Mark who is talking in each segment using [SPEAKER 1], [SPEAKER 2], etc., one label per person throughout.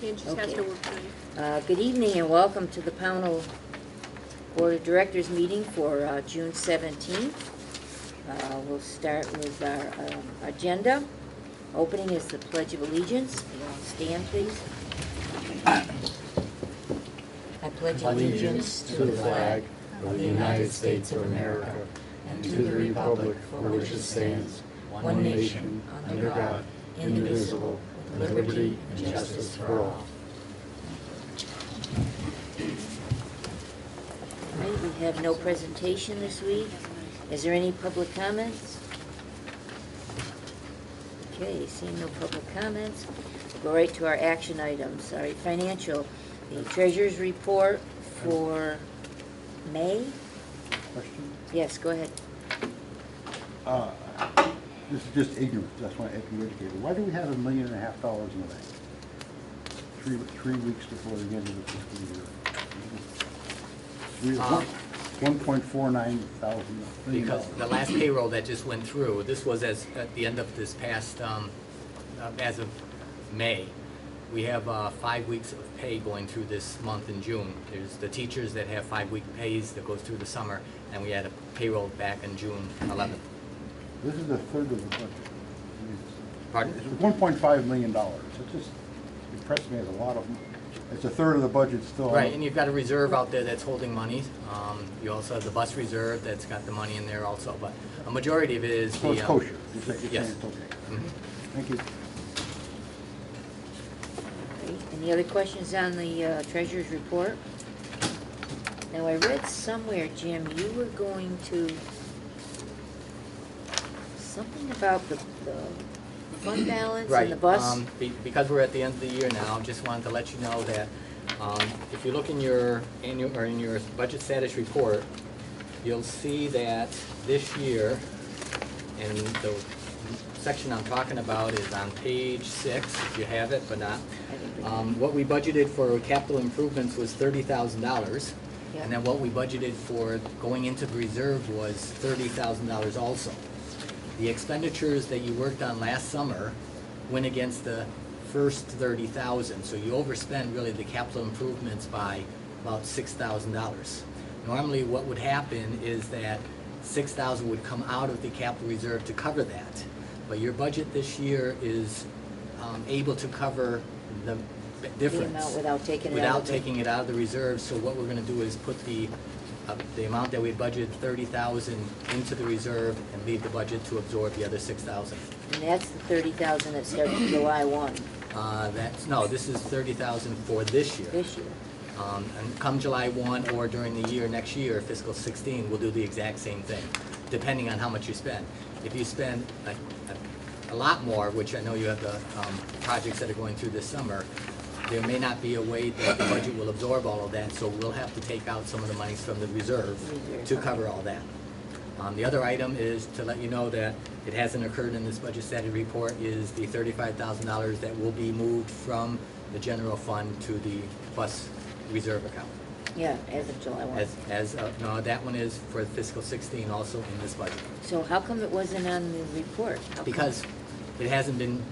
[SPEAKER 1] Jan just has
[SPEAKER 2] Okay.
[SPEAKER 1] to work tonight.
[SPEAKER 2] Good evening and welcome to the Pownal Board of Directors meeting for June 17th. We'll start with our agenda. Opening is the Pledge of Allegiance. You all stand, please. I pledge allegiance
[SPEAKER 3] to the flag of the United States of America and to the republic for which it stands, one nation, under God, indivisible, with liberty and justice for all.
[SPEAKER 2] All right, we have no presentation this week. Is there any public comments? Okay, seeing no public comments, we'll go right to our action items. All right, financial, the treasurer's report for May.
[SPEAKER 3] Question?
[SPEAKER 2] Yes, go ahead.
[SPEAKER 3] This is just ignorance, that's why I have to be educated. Why do we have $1.5 million in the bank? Three weeks before the end of the fiscal year. 1.49 thousand.
[SPEAKER 4] Because the last payroll that just went through, this was at the end of this past, as of May. We have 5 weeks of pay going through this month in June. There's the teachers that have 5-week pays that goes through the summer, and we had a payroll back in June 11th.
[SPEAKER 3] This is a third of the budget.
[SPEAKER 4] Pardon?
[SPEAKER 3] It's $1.5 million. It just impressed me as a lot of, it's a third of the budget still.
[SPEAKER 4] Right, and you've got a reserve out there that's holding money. You also have the bus reserve that's got the money in there also, but a majority of it is
[SPEAKER 3] So
[SPEAKER 4] the...
[SPEAKER 3] it's kosher. You're saying
[SPEAKER 4] Yes.
[SPEAKER 3] it's okay.
[SPEAKER 4] Mhm.
[SPEAKER 3] Thank you.
[SPEAKER 2] Okay, any other questions on the treasurer's report? Now, I read somewhere, Jim, you were going to, something about the fund balance
[SPEAKER 4] Right.
[SPEAKER 2] and the bus?
[SPEAKER 4] Because we're at the end of the year now, just wanted to let you know that if you look in your annual or in your budget status report, you'll see that this year, and the section I'm talking about is on page 6, if you have it, but not. What we budgeted for capital improvements was $30,000.
[SPEAKER 2] Yeah.
[SPEAKER 4] And then what we budgeted for going into the reserve was $30,000 also. The expenditures that you worked on last summer went against the first $30,000, so you overspend really the capital improvements by about $6,000. Normally what would happen is that $6,000 would come out of the capital reserve to cover that, but your budget this year is able to cover the difference.
[SPEAKER 2] The amount without taking it out
[SPEAKER 4] Without
[SPEAKER 2] of the-
[SPEAKER 4] taking it out of the reserve, so what we're gonna do is put the amount that we budgeted, $30,000, into the reserve and leave the budget to absorb the other $6,000.
[SPEAKER 2] And that's the 30,000 that starts July 1
[SPEAKER 4] No, this is $30,000 for this year.
[SPEAKER 2] this year.
[SPEAKER 4] And come July 1 or during the year next year, fiscal 16, we'll do the exact same thing, depending on how much you spend. If you spend a lot more, which I know you have the projects that are going through this summer, there may not be a way that the budget will absorb all of that, so we'll have to take out some of the monies from the reserve to cover all that. The other item is to let you know that it hasn't occurred in this budget status report is the $35,000 that will be moved from the general fund to the bus reserve account.
[SPEAKER 2] Yeah, as of July 1.
[SPEAKER 4] No, that one is for fiscal 16 also in this budget.
[SPEAKER 2] So how come it wasn't on the report? How come
[SPEAKER 4] Because it hasn't been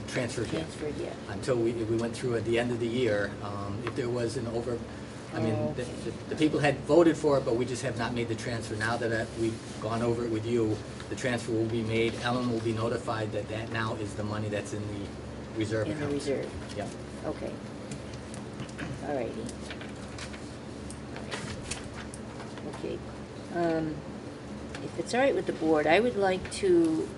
[SPEAKER 4] transferred yet.
[SPEAKER 2] transferred yet?
[SPEAKER 4] Until we went through at the end of the year. If there was an over, I mean,
[SPEAKER 2] Oh, okay.
[SPEAKER 4] the people had voted for it, but we just have not made the transfer. Now that we've gone over it with you, the transfer will be made. Ellen will be notified that that now is the money that's in the reserve
[SPEAKER 2] In the
[SPEAKER 4] account.
[SPEAKER 2] reserve?
[SPEAKER 4] Yep.
[SPEAKER 2] Okay. All righty. Okay. If it's all right with the board, I would like to,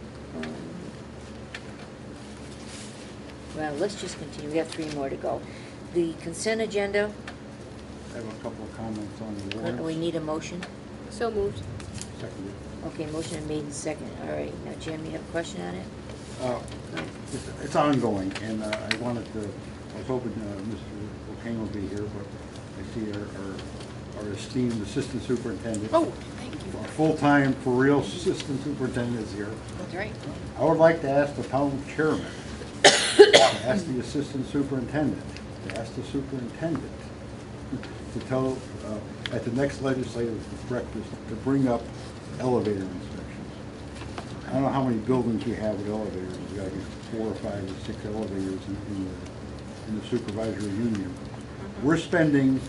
[SPEAKER 2] well, let's just continue. We have 3 more to go. The consent agenda,
[SPEAKER 3] I have a couple of comments on the warrants.
[SPEAKER 2] we need a motion.
[SPEAKER 1] So moved.
[SPEAKER 3] Seconded.
[SPEAKER 2] Okay, motion made and second. All right. Now, Jim, you have a question on it?
[SPEAKER 3] It's ongoing, and I was hoping Mr. O'Kane will be here, but I see our esteemed assistant superintendent.
[SPEAKER 1] Oh, thank you.
[SPEAKER 3] Our full-time, for-real assistant superintendent is here.
[SPEAKER 1] That's right.
[SPEAKER 3] I would like to ask the town chairman, to ask the assistant superintendent, to ask the superintendent to tell, at the next legislative breakfast, to bring up elevator inspections. I don't know how many buildings we have with elevators. We got 4 or 5 or 6 elevators in in the supervisory union. We're spending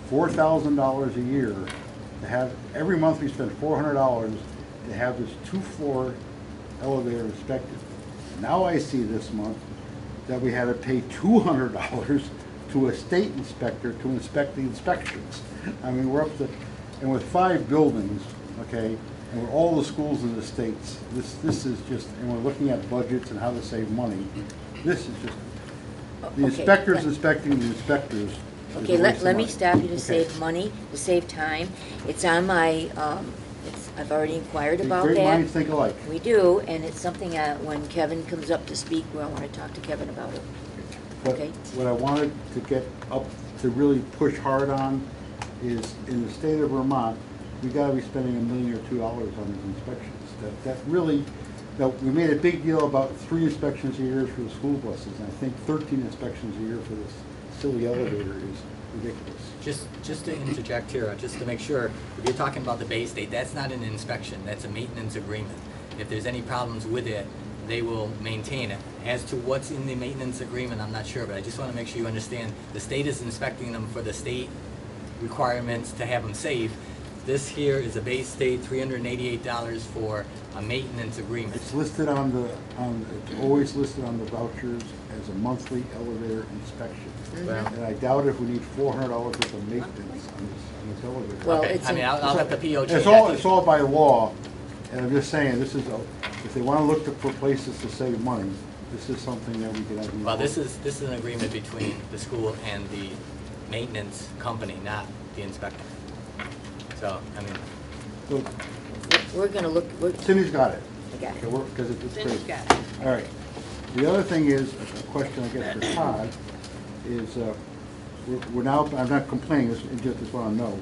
[SPEAKER 3] $4,000 a year to have, every month we spend $400 to have this 2-floor elevator inspected. Now I see this month that we had to pay $200 to a state inspector to inspect the inspections. I mean, we're up to, and with 5 buildings, okay, and with all the schools in the states, this is just, and we're looking at budgets and how to save money. This is just, the
[SPEAKER 2] Okay,
[SPEAKER 3] inspectors
[SPEAKER 2] let-
[SPEAKER 3] inspecting the inspectors. is a
[SPEAKER 2] Okay,
[SPEAKER 3] waste
[SPEAKER 2] let
[SPEAKER 3] of
[SPEAKER 2] me
[SPEAKER 3] money.
[SPEAKER 2] stop you to
[SPEAKER 3] Okay.
[SPEAKER 2] save money, to save time. It's on my, I've already inquired about
[SPEAKER 3] Great minds
[SPEAKER 2] that.
[SPEAKER 3] think alike.
[SPEAKER 2] We do, and it's something when Kevin comes up to speak, I want to talk to Kevin about it.
[SPEAKER 3] But
[SPEAKER 2] Okay.
[SPEAKER 3] what I wanted to get up, to really push hard on is, in the state of Vermont, we gotta be spending $1 million or $2 on these inspections. That really, now, we made a big deal about 3 inspections a year for the school buses, and I think 13 inspections a year for this silly elevator is ridiculous.
[SPEAKER 4] Just to interject here, just to make sure, if you're talking about the Bay State, that's not an inspection, that's a maintenance agreement. If there's any problems with it, they will maintain it. As to what's in the maintenance agreement, I'm not sure, but I just want to make sure you understand, the state is inspecting them for the state requirements to have them safe. This here is a Bay State, $388 for a maintenance agreement.
[SPEAKER 3] It's listed on the, it's always listed on the vouchers as a monthly elevator inspection.
[SPEAKER 4] Well,
[SPEAKER 3] And I doubt if we need $400 worth of maintenance on this elevator.
[SPEAKER 2] Well,
[SPEAKER 4] okay,
[SPEAKER 2] it's
[SPEAKER 4] I mean,
[SPEAKER 2] in-
[SPEAKER 4] I'll have the PO check.
[SPEAKER 3] It's all by law, and I'm just saying, this is, if they want to look for places to save money, this is something that we could have.
[SPEAKER 4] Well, this is an agreement between the school and the maintenance company, not the inspector. So, I mean,
[SPEAKER 3] So,
[SPEAKER 2] We're gonna look,
[SPEAKER 3] Cindy's got it.
[SPEAKER 2] I got it.
[SPEAKER 3] Because it's
[SPEAKER 1] Cindy's
[SPEAKER 3] crazy.
[SPEAKER 1] got it.
[SPEAKER 3] All right. The other thing is, a question I guess for Todd, is, we're now, I'm not complaining, I just want to know.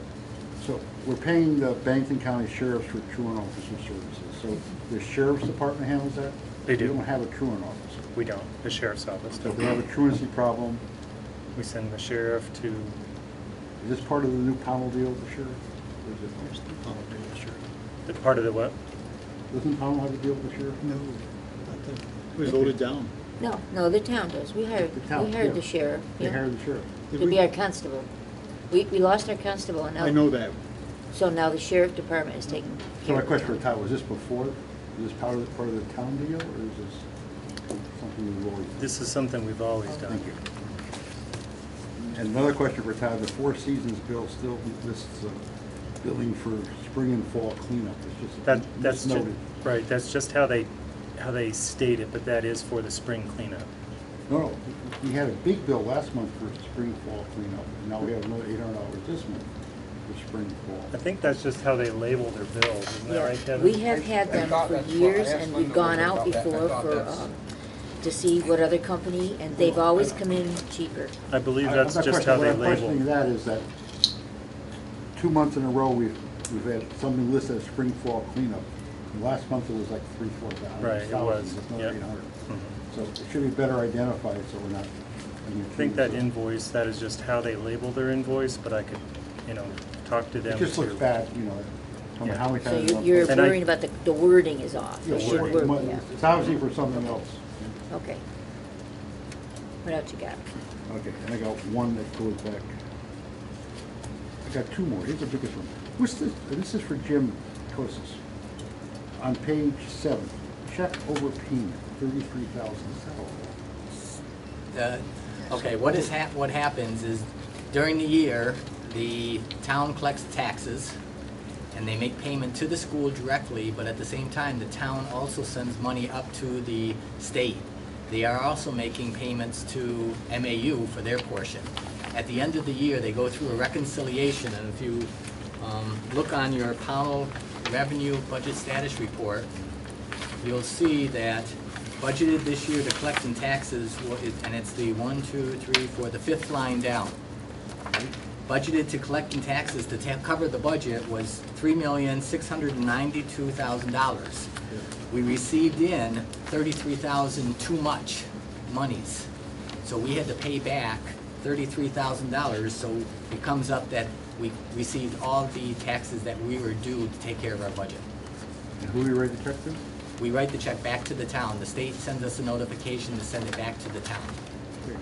[SPEAKER 3] So, we're paying the Bennington County Sheriffs for truant officer services. So, the Sheriff's Department handles that?
[SPEAKER 5] They do.
[SPEAKER 3] We don't have a truant officer.
[SPEAKER 5] We don't, the sheriff's office
[SPEAKER 3] So if
[SPEAKER 5] does.
[SPEAKER 3] they have a truancy problem,
[SPEAKER 5] We send the sheriff to,
[SPEAKER 3] is this part of the new Pownal deal with the sheriff? Or is it
[SPEAKER 5] the part of the what?
[SPEAKER 3] Doesn't Pownal have a deal with the sheriff?
[SPEAKER 6] No, it was voted down.
[SPEAKER 2] no, the town does. We hired,
[SPEAKER 3] The town,
[SPEAKER 2] we hired
[SPEAKER 3] yeah.
[SPEAKER 2] the sheriff.
[SPEAKER 3] They
[SPEAKER 2] yeah,
[SPEAKER 3] hired the sheriff.
[SPEAKER 2] To be our constable. We lost our constable and now.
[SPEAKER 6] I know that.
[SPEAKER 2] So now the sheriff department is taking
[SPEAKER 3] So
[SPEAKER 2] care
[SPEAKER 3] my
[SPEAKER 2] of
[SPEAKER 3] question for
[SPEAKER 2] it.
[SPEAKER 3] Todd, was this before, is this part of the town deal, or is this something we've always done?
[SPEAKER 5] This is something we've always done.
[SPEAKER 3] Thank you. And another question for Todd, the Four Seasons bill still lists billing for spring and fall cleanup. It's just
[SPEAKER 5] That's ju-
[SPEAKER 3] misnoted.
[SPEAKER 5] right, that's just how they state it, but that is for the spring cleanup.
[SPEAKER 3] No, we had a big bill last month for spring, fall cleanup, and now we have another $800 this month for spring, fall.
[SPEAKER 5] I think that's just how they label their bills, isn't that right, Kevin?
[SPEAKER 2] We have had them for years and we've gone out before for, to see what other company, and they've always come in cheaper.
[SPEAKER 5] I believe
[SPEAKER 3] I'm
[SPEAKER 5] that's
[SPEAKER 3] not
[SPEAKER 5] just how
[SPEAKER 3] questioning-
[SPEAKER 5] they
[SPEAKER 3] What I'm questioning
[SPEAKER 5] label.
[SPEAKER 3] that is that 2 months in a row, we've had something listed as spring, fall cleanup. And last month it was like 3,000-4,000.
[SPEAKER 5] Right, it was,
[SPEAKER 3] It's not
[SPEAKER 5] yep.
[SPEAKER 3] 800.
[SPEAKER 5] Mhm.
[SPEAKER 3] So it should be better identified, so we're not.
[SPEAKER 5] I think that invoice, that is just how they label their invoice, but I could, talk to them.
[SPEAKER 3] It just looks
[SPEAKER 5] to-
[SPEAKER 3] bad, I mean, how many
[SPEAKER 2] So
[SPEAKER 3] times.
[SPEAKER 2] you're
[SPEAKER 5] And I-
[SPEAKER 2] worrying about the wording is off.
[SPEAKER 3] Yeah,
[SPEAKER 2] It should
[SPEAKER 3] wording.
[SPEAKER 2] work, yeah.
[SPEAKER 3] It's obviously for something else.
[SPEAKER 2] Okay. What else you got?
[SPEAKER 3] Okay, and I got one that goes back. I got 2 more. Here's the biggest one. What's this? This is for Jim Kosis. On page 7, check over payment, $33,000.
[SPEAKER 4] okay, what happens is during the year, the town collects taxes and they make payment to the school directly, but at the same time, the town also sends money up to the state. They are also making payments to MAU for their portion. At the end of the year, they go through a reconciliation, and if you look on your Pownal Revenue Budget Status Report, you'll see that budgeted this year to collect in taxes, and it's the 1, 2, 3, 4, the 5th line down. Budgeted to collect in taxes to cover the budget was $3,692,000. We received in $33,000 too much monies. So we had to pay back $33,000, so it comes up that we received all the taxes that we were due to take care of our budget.
[SPEAKER 3] And who do we write the check to?
[SPEAKER 4] We write the check back to the town. The state sends us a notification to send it back to the town.
[SPEAKER 3] Okay.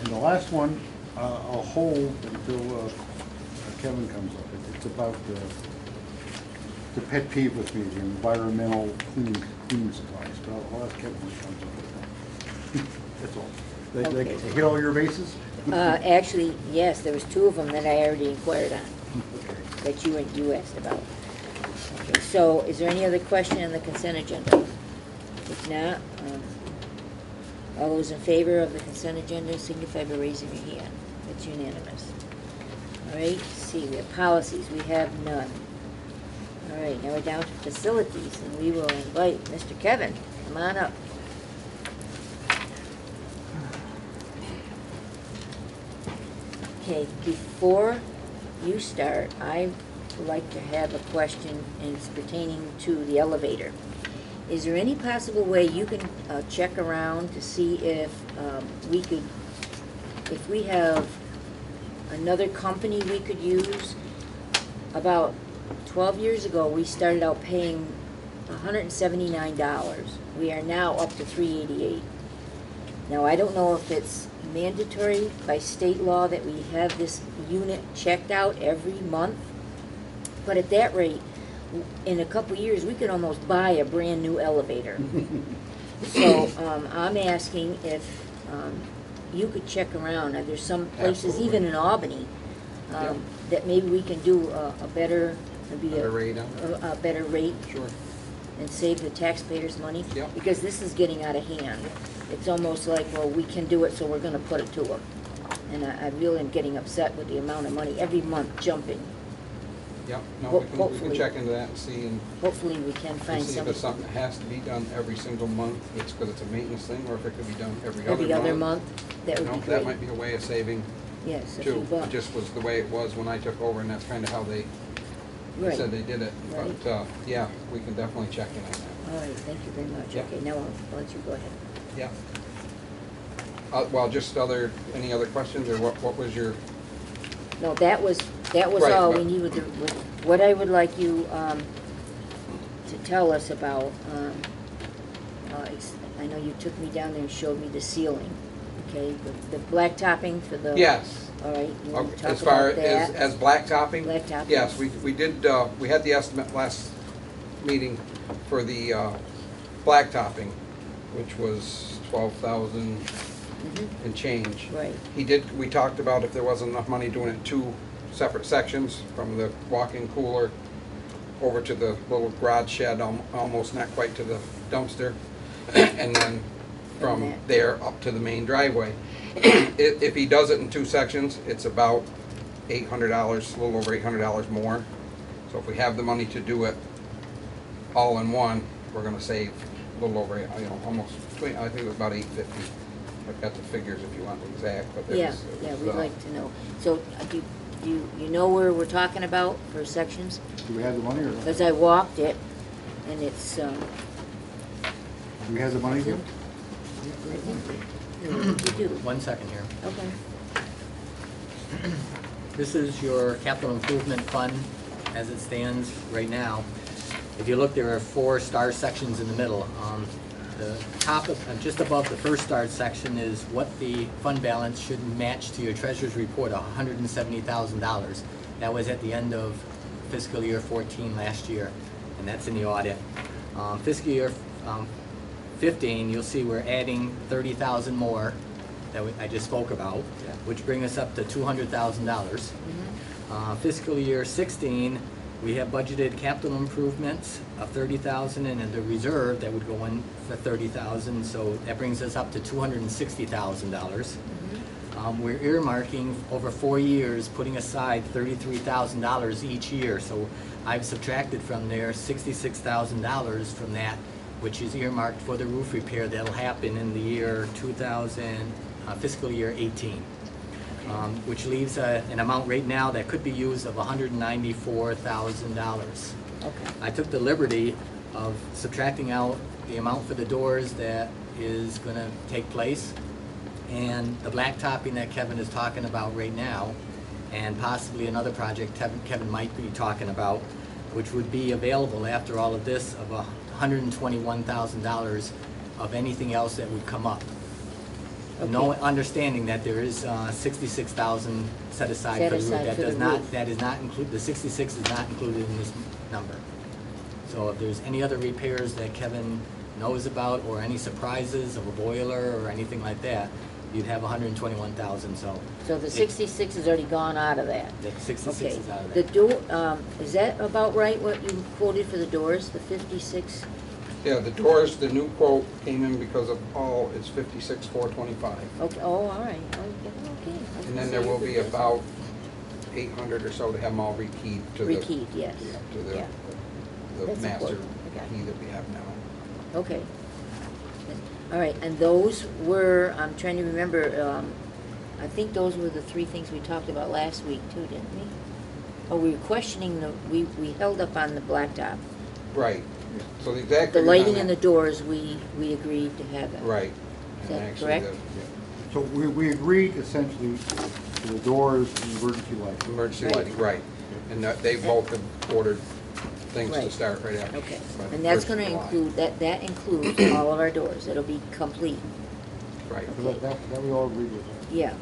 [SPEAKER 3] And the last one, I'll hold until Kevin comes up. It's about the pet peeve with me, the environmental cleaning supplies. But I'll ask Kevin when he comes up with that. That's all. They
[SPEAKER 2] Okay.
[SPEAKER 3] hit all your bases?
[SPEAKER 2] Actually, yes, there was 2 of them that I already inquired on,
[SPEAKER 3] Okay.
[SPEAKER 2] that you asked about. Okay, so is there any other question on the consent agenda? If not, all those in favor of the consent agenda signify by raising your hand. It's unanimous. All right, see, we have policies, we have none. All right, now we're down to facilities, and we will invite Mr. Kevin, come on up. Okay, before you start, I would like to have a question, and it's pertaining to the elevator. Is there any possible way you can check around to see if we could, if we have another company we could use? About 12 years ago, we started out paying $179. We are now up to $388. Now, I don't know if it's mandatory by state law that we have this unit checked out every month, but at that rate, in a couple years, we could almost buy a brand-new elevator. So, I'm asking if you could check around. There's some places,
[SPEAKER 7] Absolutely.
[SPEAKER 2] even in Albany,
[SPEAKER 7] Yep.
[SPEAKER 2] that maybe we can do a better, maybe
[SPEAKER 7] Better rate on it.
[SPEAKER 2] a better rate
[SPEAKER 7] Sure.
[SPEAKER 2] and save the taxpayers money.
[SPEAKER 7] Yep.
[SPEAKER 2] Because this is getting out of hand. It's almost like, well, we can do it, so we're gonna put it to them. And I really am getting upset with the amount of money every month jumping.
[SPEAKER 7] Yep, no,
[SPEAKER 2] Ho-
[SPEAKER 7] we can
[SPEAKER 2] hopefully-
[SPEAKER 7] check into that and see, and
[SPEAKER 2] Hopefully, we can find
[SPEAKER 7] see if it's
[SPEAKER 2] something
[SPEAKER 7] something that has to be done every single month, it's because it's a maintenance thing, or if it could be done every other month.
[SPEAKER 2] every other month. That
[SPEAKER 7] You
[SPEAKER 2] would
[SPEAKER 7] know,
[SPEAKER 2] be
[SPEAKER 7] that
[SPEAKER 2] great.
[SPEAKER 7] might be a way of saving
[SPEAKER 2] Yes, a few
[SPEAKER 7] too. It
[SPEAKER 2] bucks.
[SPEAKER 7] just was the way it was when I took over, and that's kind of how they
[SPEAKER 2] Right.
[SPEAKER 7] said they did it.
[SPEAKER 2] Right.
[SPEAKER 7] But, yeah, we can definitely check in on that.
[SPEAKER 2] All right, thank you very much.
[SPEAKER 7] Yep.
[SPEAKER 2] Okay, now I'll let you go ahead.
[SPEAKER 7] Yeah. Well, just any other questions, or what was your,
[SPEAKER 2] No, that was
[SPEAKER 7] Right,
[SPEAKER 2] all we
[SPEAKER 7] but-
[SPEAKER 2] needed. What I would like you to tell us about, I know you took me down there and showed me the ceiling, okay? The black topping for the.
[SPEAKER 7] yes.
[SPEAKER 2] All right, you want to
[SPEAKER 7] Okay,
[SPEAKER 2] talk
[SPEAKER 7] as far
[SPEAKER 2] about that?
[SPEAKER 7] as blacktopping?
[SPEAKER 2] Blacktop,
[SPEAKER 7] Yes,
[SPEAKER 2] yes.
[SPEAKER 7] we did, we had the estimate last meeting for the blacktopping, which was 12,000
[SPEAKER 2] Mhm.
[SPEAKER 7] and change.
[SPEAKER 2] Right.
[SPEAKER 7] We talked about if there wasn't enough money doing it in 2 separate sections, from the walk-in cooler over to the little garage shed, almost not quite to the dumpster, and then
[SPEAKER 2] From
[SPEAKER 7] from
[SPEAKER 2] that.
[SPEAKER 7] there up to the main driveway. If he does it in 2 sections, it's about $800, a little over $800 more. So if we have the money to do it all in one, we're gonna save a little over, almost, I think it was about $850. I've got the figures if you want the exact, but it
[SPEAKER 2] Yeah,
[SPEAKER 7] was. it
[SPEAKER 2] yeah,
[SPEAKER 7] was,
[SPEAKER 2] we'd like to know. So, you know where we're talking about for sections?
[SPEAKER 3] Do we have the money or not?
[SPEAKER 2] Because I walked it, and it's,
[SPEAKER 3] Do we have the money here?
[SPEAKER 2] I think you do.
[SPEAKER 4] 1 second here.
[SPEAKER 2] Okay.
[SPEAKER 4] This is your capital improvement fund as it stands right now. If you look, there are 4 star sections in the middle. The top of, just above the first star section is what the fund balance should match to your treasurer's report, $170,000. That was at the end of fiscal year 14 last year, and that's in the audit. Fiscal year 15, you'll see we're adding 30,000 more that I just spoke about, which bring us up to $200,000. Fiscal year 16, we have budgeted capital improvements of 30,000 and the reserve that would go in for 30,000, so that brings us up to $260,000. We're earmarking over 4 years, putting aside $33,000 each year, so I've subtracted from there $66,000 from that, which is earmarked for the roof repair that'll happen in the year fiscal year 18. Which leaves an amount right now that could be used of $194,000.
[SPEAKER 2] Okay.
[SPEAKER 4] I took the liberty of subtracting out the amount for the doors that is going to take place, and the blacktopping that Kevin is talking about right now, and possibly another project Kevin might be talking about, which would be available after all of this, of $121,000 of anything else that would come up. No,
[SPEAKER 2] Okay.
[SPEAKER 4] understanding that there is 66,000 set aside
[SPEAKER 2] Set
[SPEAKER 4] for the roof.
[SPEAKER 2] aside
[SPEAKER 4] That
[SPEAKER 2] for the
[SPEAKER 4] does not,
[SPEAKER 2] roof.
[SPEAKER 4] that is not include, the 66 is not included in this number. So if there's any other repairs that Kevin knows about, or any surprises of a boiler or anything like that, you'd have 121,000, so.
[SPEAKER 2] So the
[SPEAKER 4] it-
[SPEAKER 2] 66 has already gone out of that?
[SPEAKER 4] The 66
[SPEAKER 2] Okay.
[SPEAKER 4] is out of
[SPEAKER 2] The
[SPEAKER 4] that.
[SPEAKER 2] door, is that about right, what you quoted for the doors, the 56?
[SPEAKER 7] Yeah, the doors, the new quote came in because of all, it's 56,425.
[SPEAKER 2] Okay, oh, all right, oh, yeah, okay. I was
[SPEAKER 7] And
[SPEAKER 2] gonna
[SPEAKER 7] then
[SPEAKER 2] say
[SPEAKER 7] there will
[SPEAKER 2] you
[SPEAKER 7] be
[SPEAKER 2] did.
[SPEAKER 7] about 800 or so to have them all rekeyed to the.
[SPEAKER 2] Rekeyed, yes.
[SPEAKER 7] Yeah, to
[SPEAKER 2] Yeah.
[SPEAKER 7] the
[SPEAKER 2] That's
[SPEAKER 7] master
[SPEAKER 2] important. Okay.
[SPEAKER 7] key that we have now.
[SPEAKER 2] Okay. All right, and those were, I'm trying to remember, I think those were the three things we talked about last week too, didn't we? Oh, we were questioning we held up on the blacktop.
[SPEAKER 7] Right, so the exact.
[SPEAKER 2] The
[SPEAKER 7] figures on
[SPEAKER 2] lighting and the
[SPEAKER 7] that-
[SPEAKER 2] doors, we agreed to have it.
[SPEAKER 7] Right.
[SPEAKER 2] Is
[SPEAKER 7] And
[SPEAKER 2] that
[SPEAKER 7] actually
[SPEAKER 2] correct?
[SPEAKER 3] So we agreed essentially to the doors and emergency
[SPEAKER 7] The
[SPEAKER 3] lighting.
[SPEAKER 7] emergency
[SPEAKER 2] Right.
[SPEAKER 7] lighting, right. And that they both have ordered things to
[SPEAKER 2] Right.
[SPEAKER 7] start right after.
[SPEAKER 2] Okay,
[SPEAKER 7] by the
[SPEAKER 2] and that's
[SPEAKER 7] 1st of
[SPEAKER 2] gonna
[SPEAKER 7] July.
[SPEAKER 2] include, that includes all of our doors, it'll be complete.
[SPEAKER 7] Right.
[SPEAKER 3] So that we all agreed with that.
[SPEAKER 2] Yeah,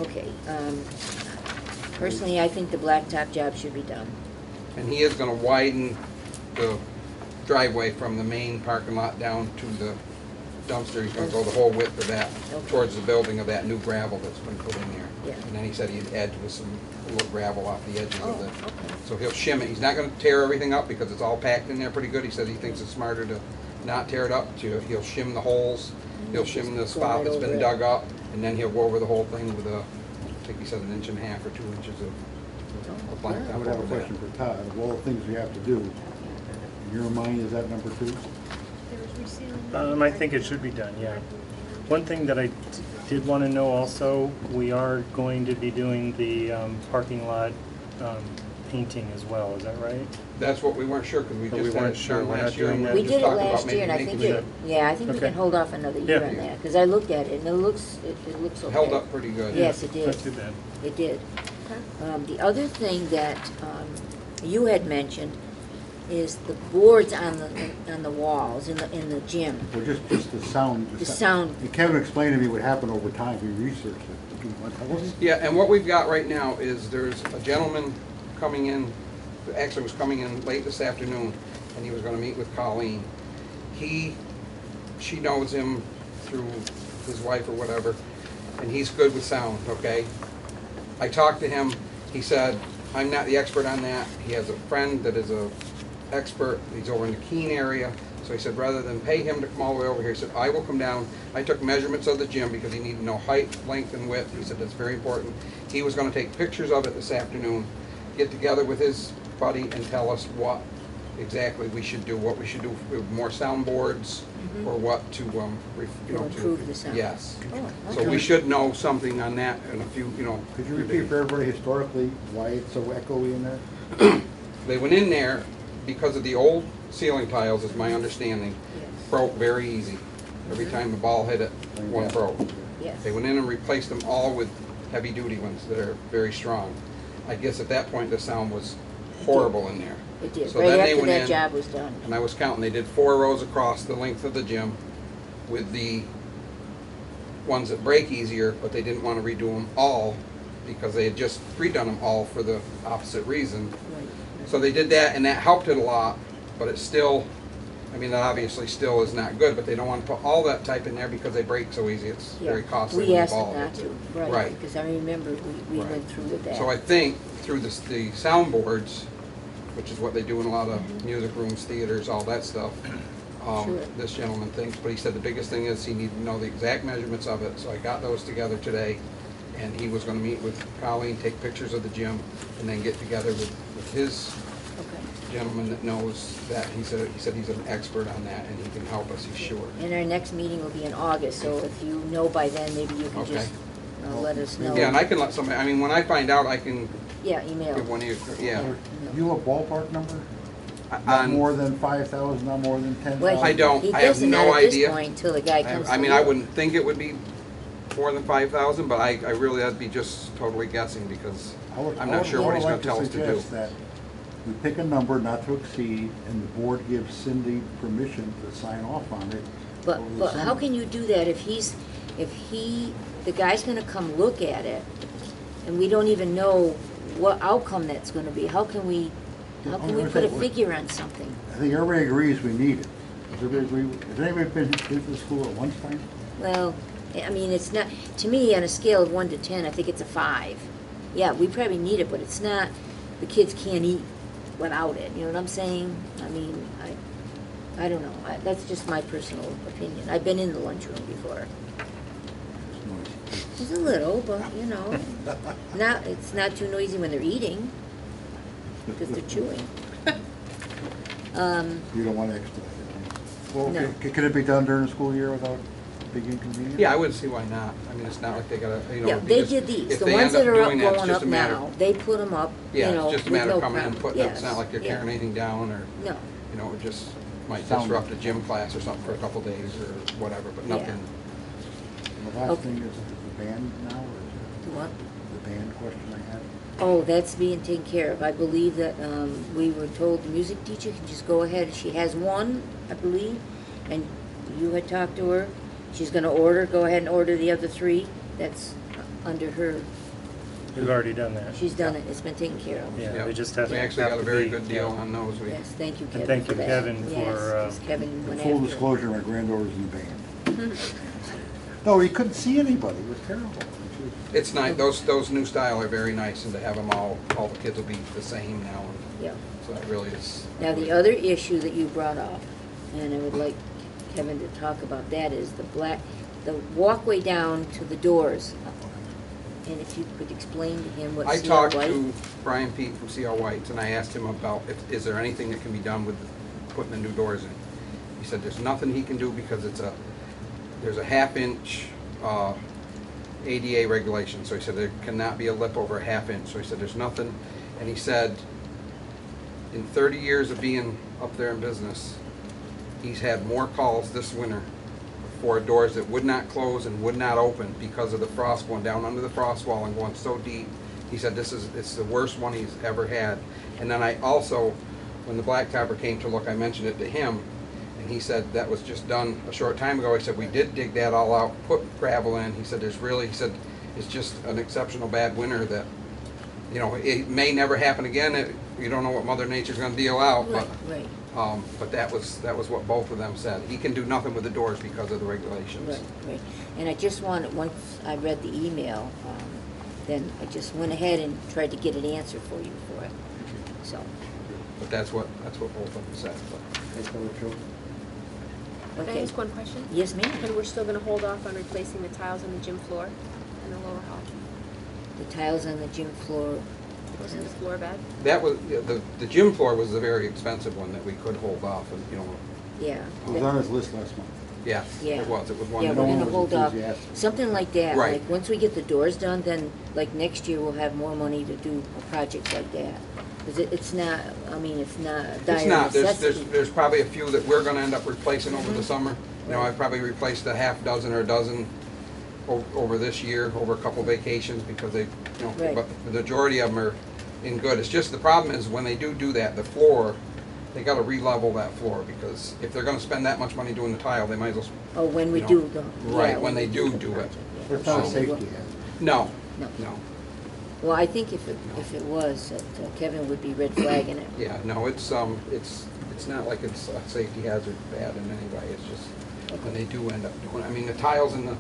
[SPEAKER 2] okay. Personally, I think the blacktop job should be done.
[SPEAKER 7] And he is gonna widen the driveway from the main parking lot down to the dumpster. He's gonna go the whole width of that
[SPEAKER 2] Okay.
[SPEAKER 7] towards the building of that new gravel that's been put in there.
[SPEAKER 2] Yeah.
[SPEAKER 7] And then he said he'd edge with some little gravel off the edges
[SPEAKER 2] Oh,
[SPEAKER 7] of the,
[SPEAKER 2] okay.
[SPEAKER 7] so he'll shim it. He's not gonna tear everything up because it's all packed in there pretty good. He said he thinks it's smarter to not tear it up. He'll shim the holes, he'll shim the
[SPEAKER 2] Just go
[SPEAKER 7] spot
[SPEAKER 2] right
[SPEAKER 7] that's
[SPEAKER 2] over
[SPEAKER 7] been
[SPEAKER 2] it.
[SPEAKER 7] dug up, and then he'll go over the whole thing with a, I think he said 1.5 inches or 2 inches of
[SPEAKER 2] Oh,
[SPEAKER 7] blacktop.
[SPEAKER 3] I would have a
[SPEAKER 7] over that.
[SPEAKER 3] question for Todd. Of all the things we have to do, in your mind, is that number 2?
[SPEAKER 5] I think it should be done, yeah. One thing that I did want to know also, we are going to be doing the parking lot painting as well, is that right?
[SPEAKER 7] That's what we weren't sure, because we
[SPEAKER 5] But we
[SPEAKER 7] just had
[SPEAKER 5] weren't
[SPEAKER 7] it
[SPEAKER 5] sure.
[SPEAKER 7] done
[SPEAKER 5] We're not
[SPEAKER 7] last year.
[SPEAKER 5] doing
[SPEAKER 7] and
[SPEAKER 5] that.
[SPEAKER 2] We
[SPEAKER 7] just
[SPEAKER 2] did it
[SPEAKER 7] talked about
[SPEAKER 2] last
[SPEAKER 7] maybe
[SPEAKER 2] year, and I
[SPEAKER 7] making
[SPEAKER 2] think
[SPEAKER 7] it
[SPEAKER 2] it, yeah, I think we
[SPEAKER 5] Okay.
[SPEAKER 2] can hold off another
[SPEAKER 5] Yeah.
[SPEAKER 2] year on that, because I looked at it, and it looks okay.
[SPEAKER 7] Held up pretty good.
[SPEAKER 2] Yes, it did.
[SPEAKER 5] Not too bad.
[SPEAKER 2] It did. The other thing that you had mentioned is the boards on the walls in the gym.
[SPEAKER 3] Or just the sound?
[SPEAKER 2] The sound.
[SPEAKER 3] And Kevin explained to me what happened over time. We researched it. Can you want to tell us?
[SPEAKER 7] Yeah, and what we've got right now is there's a gentleman coming in, actually was coming in late this afternoon, and he was gonna meet with Colleen. She knows him through his wife or whatever, and he's good with sound, okay? I talked to him, he said, I'm not the expert on that. He has a friend that is a expert, he's over in the Keene area. So he said, rather than pay him to come all the way over here, he said, I will come down. I took measurements of the gym because he needed to know height, length, and width. He said, that's very important. He was gonna take pictures of it this afternoon, get together with his buddy and tell us what exactly we should do, what we should do with more soundboards, or what to, you know, to.
[SPEAKER 2] Improve the sound.
[SPEAKER 7] Yes.
[SPEAKER 2] Oh,
[SPEAKER 7] So
[SPEAKER 2] okay.
[SPEAKER 7] we should know something on that in a few, you know.
[SPEAKER 3] Could you
[SPEAKER 7] few
[SPEAKER 3] repeat
[SPEAKER 7] days.
[SPEAKER 3] for everybody historically why it's so echoey in there?
[SPEAKER 7] They went in there because of the old ceiling tiles, is my understanding,
[SPEAKER 2] Yes.
[SPEAKER 7] broke very easy. Every time the ball hit it, one broke.
[SPEAKER 2] Yes.
[SPEAKER 7] They went in and replaced them all with heavy-duty ones that are very strong. I guess at that point, the sound was horrible in there.
[SPEAKER 2] It did,
[SPEAKER 7] So
[SPEAKER 2] right
[SPEAKER 7] then they
[SPEAKER 2] after
[SPEAKER 7] went
[SPEAKER 2] that
[SPEAKER 7] in,
[SPEAKER 2] job was done.
[SPEAKER 7] And I was counting, they did 4 rows across the length of the gym with the ones that break easier, but they didn't want to redo them all because they had just redone them all for the opposite reason.
[SPEAKER 2] Right.
[SPEAKER 7] So they did that, and that helped it a lot, but it's still, I mean, that obviously still is not good, but they don't want to put all that type in there because they break so easy. It's
[SPEAKER 2] Yeah.
[SPEAKER 7] very costly.
[SPEAKER 2] We
[SPEAKER 7] and
[SPEAKER 2] asked them
[SPEAKER 7] involved.
[SPEAKER 2] not to, right,
[SPEAKER 7] Right.
[SPEAKER 2] because I remember we
[SPEAKER 7] Right.
[SPEAKER 2] went through with that.
[SPEAKER 7] So I think through the soundboards, which is what they do in a lot of music rooms, theaters, all that stuff,
[SPEAKER 2] Sure.
[SPEAKER 7] this gentleman thinks, but he said the biggest thing is he needed to know the exact measurements of it, so I got those together today, and he was gonna meet with Colleen, take pictures of the gym, and then get together with his
[SPEAKER 2] Okay.
[SPEAKER 7] gentleman that knows that. He said he's an expert on that, and he can help us, he's sure.
[SPEAKER 2] And our next meeting will be in August, so if you know by then, maybe you can
[SPEAKER 7] Okay.
[SPEAKER 2] just let us know.
[SPEAKER 7] Yeah, and I can let somebody, I mean, when I find out, I can
[SPEAKER 2] Yeah, email.
[SPEAKER 7] give one of you, yeah.
[SPEAKER 3] You have a ballpark number? Not
[SPEAKER 7] On-
[SPEAKER 3] more than 5,000, not more than 10,000?
[SPEAKER 2] Well,
[SPEAKER 7] I don't.
[SPEAKER 2] He
[SPEAKER 7] I have
[SPEAKER 2] doesn't
[SPEAKER 7] no
[SPEAKER 2] know at this
[SPEAKER 7] idea.
[SPEAKER 2] point until the guy comes to
[SPEAKER 7] I mean, I
[SPEAKER 2] look.
[SPEAKER 7] wouldn't think it would be more than 5,000, but I really, that'd be just totally guessing because I'm not sure what he's gonna tell us to
[SPEAKER 3] I would
[SPEAKER 7] do.
[SPEAKER 3] suggest that we pick a number not to exceed, and the board gives Cindy permission to sign off on it
[SPEAKER 2] But,
[SPEAKER 3] over the
[SPEAKER 2] but how
[SPEAKER 3] summer.
[SPEAKER 2] can you do that if the guy's gonna come look at it, and we don't even know what outcome that's gonna be? How can we put a figure on something?
[SPEAKER 3] I think everybody agrees we need it. Does everybody agree? Has anybody been to the school at lunchtime?
[SPEAKER 2] Well, I mean, it's not, to me, on a scale of 1 to 10, I think it's a 5. Yeah, we probably need it, but it's not, the kids can't eat without it, you know what I'm saying? I mean, I don't know, that's just my personal opinion. I've been in the lunchroom before. It's a little, but, you know, it's not too noisy when they're eating, because they're chewing.
[SPEAKER 3] You don't want to expedite it. Well,
[SPEAKER 2] No.
[SPEAKER 3] Can it be done during the school year without big inconvenience?
[SPEAKER 7] Yeah, I wouldn't see why not. I mean, it's not like they gotta, you know.
[SPEAKER 2] Yeah, they
[SPEAKER 7] because
[SPEAKER 2] did these,
[SPEAKER 7] if
[SPEAKER 2] the
[SPEAKER 7] they
[SPEAKER 2] ones
[SPEAKER 7] end
[SPEAKER 2] that are up,
[SPEAKER 7] doing that, it's
[SPEAKER 2] going
[SPEAKER 7] just
[SPEAKER 2] up
[SPEAKER 7] a matter-
[SPEAKER 2] now, they put them up, you
[SPEAKER 7] Yeah,
[SPEAKER 2] know,
[SPEAKER 7] it's just a
[SPEAKER 2] with
[SPEAKER 7] matter
[SPEAKER 2] no
[SPEAKER 7] of coming in and
[SPEAKER 2] problem.
[SPEAKER 7] putting, it's
[SPEAKER 2] Yes,
[SPEAKER 7] not like they're
[SPEAKER 2] yeah.
[SPEAKER 7] tearing anything down or,
[SPEAKER 2] No,
[SPEAKER 7] you know, it just might
[SPEAKER 3] Sound.
[SPEAKER 7] disrupt a gym class or something for a couple days or whatever, but
[SPEAKER 2] Yeah.
[SPEAKER 7] nothing.
[SPEAKER 3] The last
[SPEAKER 2] Okay.
[SPEAKER 3] thing is the band now, or is
[SPEAKER 2] what?
[SPEAKER 3] it the band question I had?
[SPEAKER 2] Oh, that's being taken care of. I believe that, we were told the music teacher can just go ahead, she has one, I believe, and you had talked to her. She's gonna go ahead and order the other 3. That's under her,
[SPEAKER 5] We've already done that.
[SPEAKER 2] she's done it, it's been taken care of.
[SPEAKER 5] Yeah,
[SPEAKER 7] Yep.
[SPEAKER 5] we just have to.
[SPEAKER 7] We actually
[SPEAKER 5] have
[SPEAKER 7] got a
[SPEAKER 5] to
[SPEAKER 7] very
[SPEAKER 5] be-
[SPEAKER 7] good deal
[SPEAKER 5] yeah.
[SPEAKER 7] on those. We,
[SPEAKER 2] Yes, thank you,
[SPEAKER 5] And
[SPEAKER 2] Kevin,
[SPEAKER 5] thank
[SPEAKER 2] for
[SPEAKER 5] you,
[SPEAKER 2] that.
[SPEAKER 5] Kevin,
[SPEAKER 2] Yes,
[SPEAKER 5] for,
[SPEAKER 2] 'cause Kevin
[SPEAKER 3] In
[SPEAKER 2] went
[SPEAKER 3] full
[SPEAKER 2] after it.
[SPEAKER 3] disclosure, my granddaughter's in the band. No, he couldn't see anybody, it was terrible.
[SPEAKER 7] it's nice, those new style are very nice, and to have them all the kids will be the same now, and
[SPEAKER 2] Yeah.
[SPEAKER 7] so that really is.
[SPEAKER 2] Now, the other issue that you brought up, and I would like Kevin to talk about that, is the walkway down to the doors. And if you could explain to him what
[SPEAKER 7] I
[SPEAKER 2] CL
[SPEAKER 7] talked
[SPEAKER 2] White-
[SPEAKER 7] to Brian Pete from CL White's, and I asked him about is there anything that can be done with putting the new doors in. He said there's nothing he can do because there's a half-inch ADA regulation, so he said there cannot be a lip over a half-inch, so he said there's nothing, and he said in 30 years of being up there in business, he's had more calls this winter for doors that would not close and would not open because of the frost going down under the frost wall and going so deep. He said it's the worst one he's ever had. And then I also, when the blacktopper came to look, I mentioned it to him, and he said that was just done a short time ago. He said we did dig that all out, put gravel in. He said he said it's just an exceptional bad winter that, you know, it may never happen again. You don't know what Mother Nature's going to deal out,
[SPEAKER 2] Right, right,
[SPEAKER 7] but that was what both of them said. He can do nothing with the doors because of the regulations.
[SPEAKER 2] right, right. And I just wanted, once I read the email, then I just went ahead and tried to get an answer for you for it, so.
[SPEAKER 7] But that's what both of them said. But
[SPEAKER 3] That's how it shows.
[SPEAKER 1] Can I
[SPEAKER 2] Okay.
[SPEAKER 1] ask one question?
[SPEAKER 2] Yes, ma'am.
[SPEAKER 1] And we're still gonna hold off on replacing the tiles on the gym floor and the lower hall?
[SPEAKER 2] The tiles on the gym floor.
[SPEAKER 1] Wasn't the floor bad?
[SPEAKER 7] that was the gym floor was the very expensive one that we could hold off, and you know,
[SPEAKER 2] Yeah.
[SPEAKER 3] It was on his list last month.
[SPEAKER 7] yeah,
[SPEAKER 2] Yeah.
[SPEAKER 7] it was one.
[SPEAKER 2] Yeah,
[SPEAKER 7] of
[SPEAKER 2] we're
[SPEAKER 3] No one
[SPEAKER 2] gonna
[SPEAKER 3] was
[SPEAKER 2] hold off,
[SPEAKER 3] enthusiastic.
[SPEAKER 2] something like that.
[SPEAKER 7] Right.
[SPEAKER 2] Like, once we get the doors done, then, like, next year we'll have more money to do a project like that. Because it's not, I mean, it's not a dire
[SPEAKER 7] It's not.
[SPEAKER 2] necessity.
[SPEAKER 7] There's probably a few that we're going to end up replacing over the
[SPEAKER 2] Mhm.
[SPEAKER 7] summer. You know,
[SPEAKER 2] Right.
[SPEAKER 7] I've probably replaced a half dozen or a dozen over this year, over a couple vacations, because they, you know,
[SPEAKER 2] Right.
[SPEAKER 7] but the majority of them are in good. It's just the problem is when they do that, the floor, they got to re-level that floor, because if they're going to spend that much money doing the tile, they might as well.
[SPEAKER 2] Oh, when we
[SPEAKER 7] you know,
[SPEAKER 2] do the.
[SPEAKER 7] right,
[SPEAKER 2] yeah,
[SPEAKER 7] when they
[SPEAKER 2] we
[SPEAKER 7] do
[SPEAKER 2] the
[SPEAKER 7] do it.
[SPEAKER 2] project, yeah.
[SPEAKER 3] It's not a
[SPEAKER 2] Oh,
[SPEAKER 3] safety
[SPEAKER 2] well-
[SPEAKER 3] hazard.
[SPEAKER 7] No,
[SPEAKER 2] No.
[SPEAKER 7] no.
[SPEAKER 2] Well, I think if it was, that Kevin would be red flagging it.
[SPEAKER 7] Yeah, no, it's not like it's a safety hazard bad in any way. It's just when they do end up doing it. I mean, the tiles in the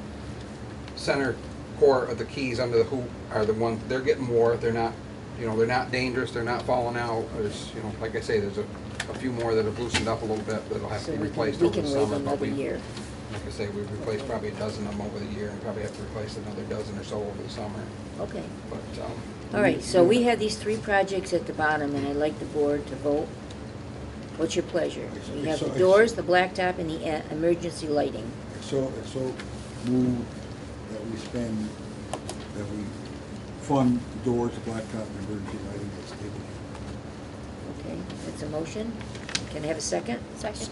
[SPEAKER 7] center core of the keys under the hoop are the ones, they're getting more. They're not, you know, they're not dangerous. They're not falling out. There's, you know, like I say, there's a few more that have loosened up a little bit that'll have
[SPEAKER 2] So
[SPEAKER 7] to be
[SPEAKER 2] we can,
[SPEAKER 7] replaced
[SPEAKER 2] we
[SPEAKER 7] over the
[SPEAKER 2] can
[SPEAKER 7] summer.
[SPEAKER 2] wait
[SPEAKER 7] but
[SPEAKER 2] another
[SPEAKER 7] we-
[SPEAKER 2] year.
[SPEAKER 7] Like I say, we've replaced probably a dozen of them over the year and probably have to replace another dozen or so over the summer.
[SPEAKER 2] Okay.
[SPEAKER 7] But,
[SPEAKER 2] All right, so we have these 3 projects at the bottom, and I'd like the board to vote. What's your pleasure? We have the
[SPEAKER 3] So-
[SPEAKER 2] doors, the blacktop, and the emergency lighting.
[SPEAKER 3] So move that we spend, that we fund the doors, the blacktop, and emergency lighting that's taken.
[SPEAKER 2] Okay, that's a motion. Can I have a second?
[SPEAKER 1] Second.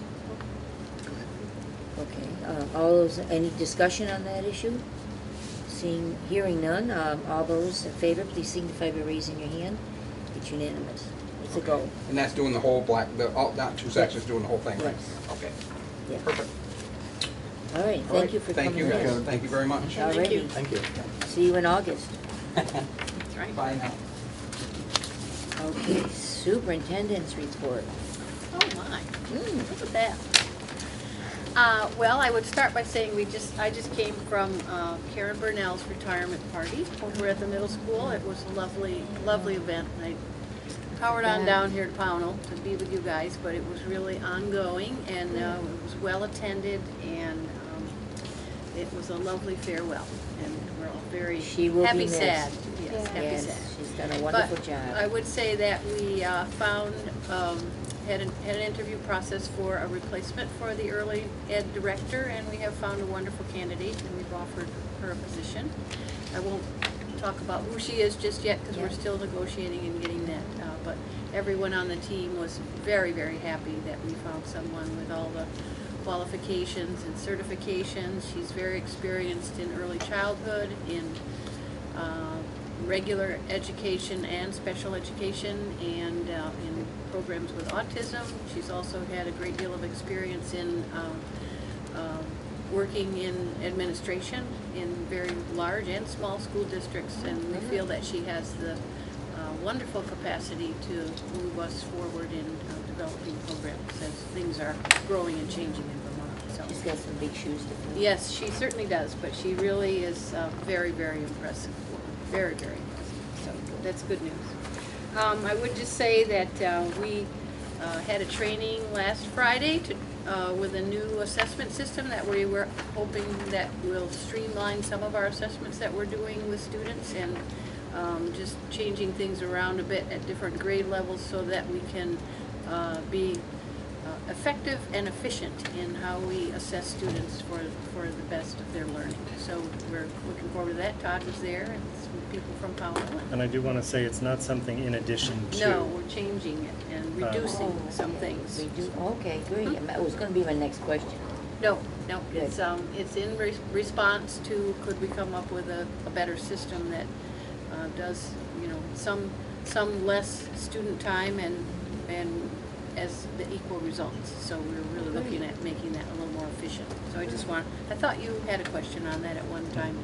[SPEAKER 2] Okay, all those, any discussion on that issue? Hearing none, all those in favor, please signify by raising your hand. It's unanimous. It's a go.
[SPEAKER 7] and that's doing the whole not 2 sections, doing the whole thing, right?
[SPEAKER 2] Yes.
[SPEAKER 7] Okay,
[SPEAKER 2] Yeah.
[SPEAKER 7] perfect.
[SPEAKER 2] All right,
[SPEAKER 7] All right,
[SPEAKER 2] thank you for
[SPEAKER 7] Thank
[SPEAKER 2] coming
[SPEAKER 7] you,
[SPEAKER 2] in.
[SPEAKER 7] guys. Thank you very much.
[SPEAKER 2] All
[SPEAKER 1] Thank you.
[SPEAKER 2] righty.
[SPEAKER 4] Thank you.
[SPEAKER 2] See you in August.
[SPEAKER 1] That's right.
[SPEAKER 4] Bye now.
[SPEAKER 2] Okay, superintendent's report.
[SPEAKER 1] Oh, my.
[SPEAKER 2] Mm.
[SPEAKER 1] Look at that. Well, I would start by saying I just came from Karen Burnell's retirement party over at the middle school. It was a lovely, lovely event. I powered on down here to Pownal to be with you guys, but it was really ongoing, and it was well attended, and it was a lovely farewell, and we're all very
[SPEAKER 2] She will be
[SPEAKER 1] happy,
[SPEAKER 2] missed.
[SPEAKER 1] sad. Yes, happy,
[SPEAKER 2] Yes,
[SPEAKER 1] sad.
[SPEAKER 2] she's done a wonderful
[SPEAKER 1] But
[SPEAKER 2] job.
[SPEAKER 1] I would say that we found, had an interview process for a replacement for the early ed director, and we have found a wonderful candidate, and we've offered her a position. I won't talk about who she is just yet, because we're
[SPEAKER 2] Yeah.
[SPEAKER 1] still negotiating and getting that, but everyone on the team was very, very happy that we found someone with all the qualifications and certifications. She's very experienced in early childhood, in regular education and special education, and in programs with autism. She's also had a great deal of experience in working in administration in very large and small school districts, and we feel that she has the wonderful capacity to move us forward in developing programs as things are growing and changing in Vermont. So.
[SPEAKER 2] She's got some big shoes to fill.
[SPEAKER 1] Yes, she certainly does, but she really is very, very impressive. Very, very impressive. So that's good news. I would just say that we had a training last Friday with a new assessment system that we were hoping that will streamline some of our assessments that we're doing with students, and just changing things around a bit at different grade levels so that we can be effective and efficient in how we assess students for the best of their learning. So we're looking forward to that. Todd was there, and some people from Pownal.
[SPEAKER 5] And I do want to say it's not something in addition to.
[SPEAKER 1] No, we're changing it and reducing some things.
[SPEAKER 2] We do, okay, great. That was gonna be my next question.
[SPEAKER 1] No,
[SPEAKER 2] Good.
[SPEAKER 1] it's in response to, could we come up with a better system that does, some less student time and as the equal results. So we're really looking at making that a little more efficient. So I thought you had a question on that at one time,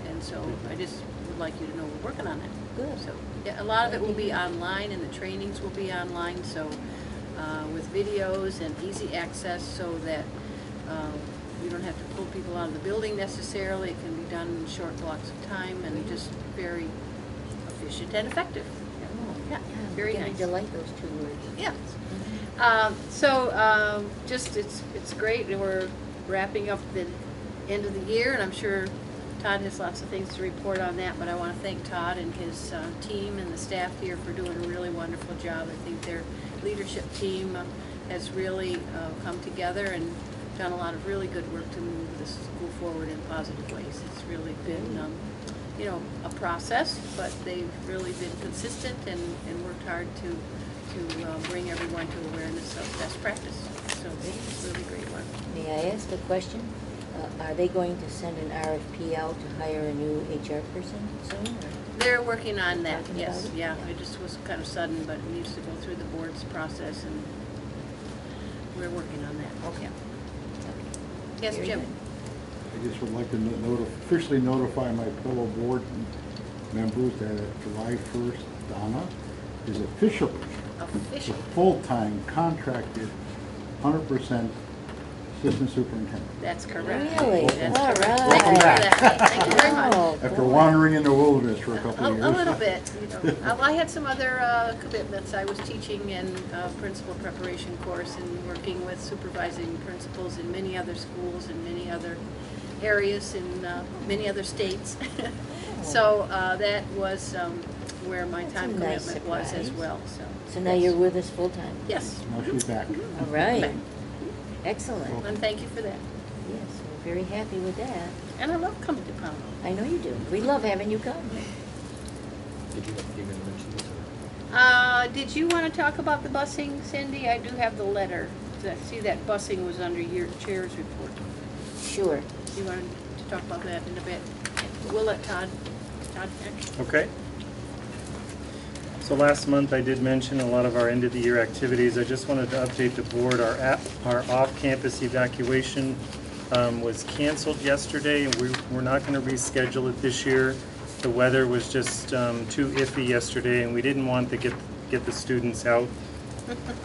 [SPEAKER 1] and so I just would like you to know we're working on that.
[SPEAKER 2] Good.
[SPEAKER 1] So, yeah, a lot of it will be online, and the trainings will be online, so with videos and easy access, so that you don't have to pull people out of the building necessarily. It can be done in short blocks of time, and just very efficient and effective. Yeah, very
[SPEAKER 2] I'm
[SPEAKER 1] nice.
[SPEAKER 2] gonna delight those two words.
[SPEAKER 1] Yeah. Just it's great, and we're wrapping up the end of the year, and I'm sure Todd has lots of things to report on that, but I want to thank Todd and his team and the staff here for doing a really wonderful job. I think their leadership team has really come together and done a lot of really good work to move the school forward in positive ways. It's really been a process, but they've really been consistent and worked hard to bring everyone to awareness of best practice. So it's really great work.
[SPEAKER 2] May I ask a question? Are they going to send an RFP out to hire a new HR person soon? Or?
[SPEAKER 1] They're working on that,
[SPEAKER 2] Talking
[SPEAKER 1] yes,
[SPEAKER 2] about it?
[SPEAKER 1] yeah. It just was kind of sudden, but it needs to go through the board's process, and we're working on that.
[SPEAKER 2] Okay.
[SPEAKER 1] Yes,
[SPEAKER 2] Very
[SPEAKER 1] Jim?
[SPEAKER 2] good.
[SPEAKER 3] I just would like to officially notify my fellow board members that July 1st, Donna is officially
[SPEAKER 1] Official.
[SPEAKER 3] a full-time contracted 100% assistant superintendent.
[SPEAKER 1] That's correct.
[SPEAKER 2] Really?
[SPEAKER 1] That's
[SPEAKER 2] All
[SPEAKER 1] correct.
[SPEAKER 2] right.
[SPEAKER 1] Thank you for that. Thank you very much.
[SPEAKER 2] Oh,
[SPEAKER 3] After
[SPEAKER 2] boy.
[SPEAKER 3] wandering in the wilderness for a couple
[SPEAKER 1] A
[SPEAKER 3] of years.
[SPEAKER 1] little bit, I had some other commitments. I was teaching in principal preparation course and working with supervising principals in many other schools in many other areas in many other states. So that was where my
[SPEAKER 2] That's a
[SPEAKER 1] time
[SPEAKER 2] nice
[SPEAKER 1] commitment was as
[SPEAKER 2] surprise.
[SPEAKER 1] well.
[SPEAKER 2] So now you're with us full-time?
[SPEAKER 1] Yes,
[SPEAKER 3] Now she's back.
[SPEAKER 2] All right. Excellent.
[SPEAKER 1] and thank you for that.
[SPEAKER 2] Yes, we're very happy with that.
[SPEAKER 1] And I love coming to Pownal.
[SPEAKER 2] I know you do. We love having you come.
[SPEAKER 4] Did you mention this?
[SPEAKER 1] Did you want to talk about the busing, Cindy? I do have the letter. I see that busing was under your chair's report.
[SPEAKER 2] Sure.
[SPEAKER 1] You wanted to talk about that in a bit? We'll let Todd finish.
[SPEAKER 5] Okay. So last month I did mention a lot of our end of the year activities. I just wanted to update the board. Our off-campus evacuation was canceled yesterday, and we're not going to reschedule it this year. The weather was just too iffy yesterday, and we didn't want to get the students out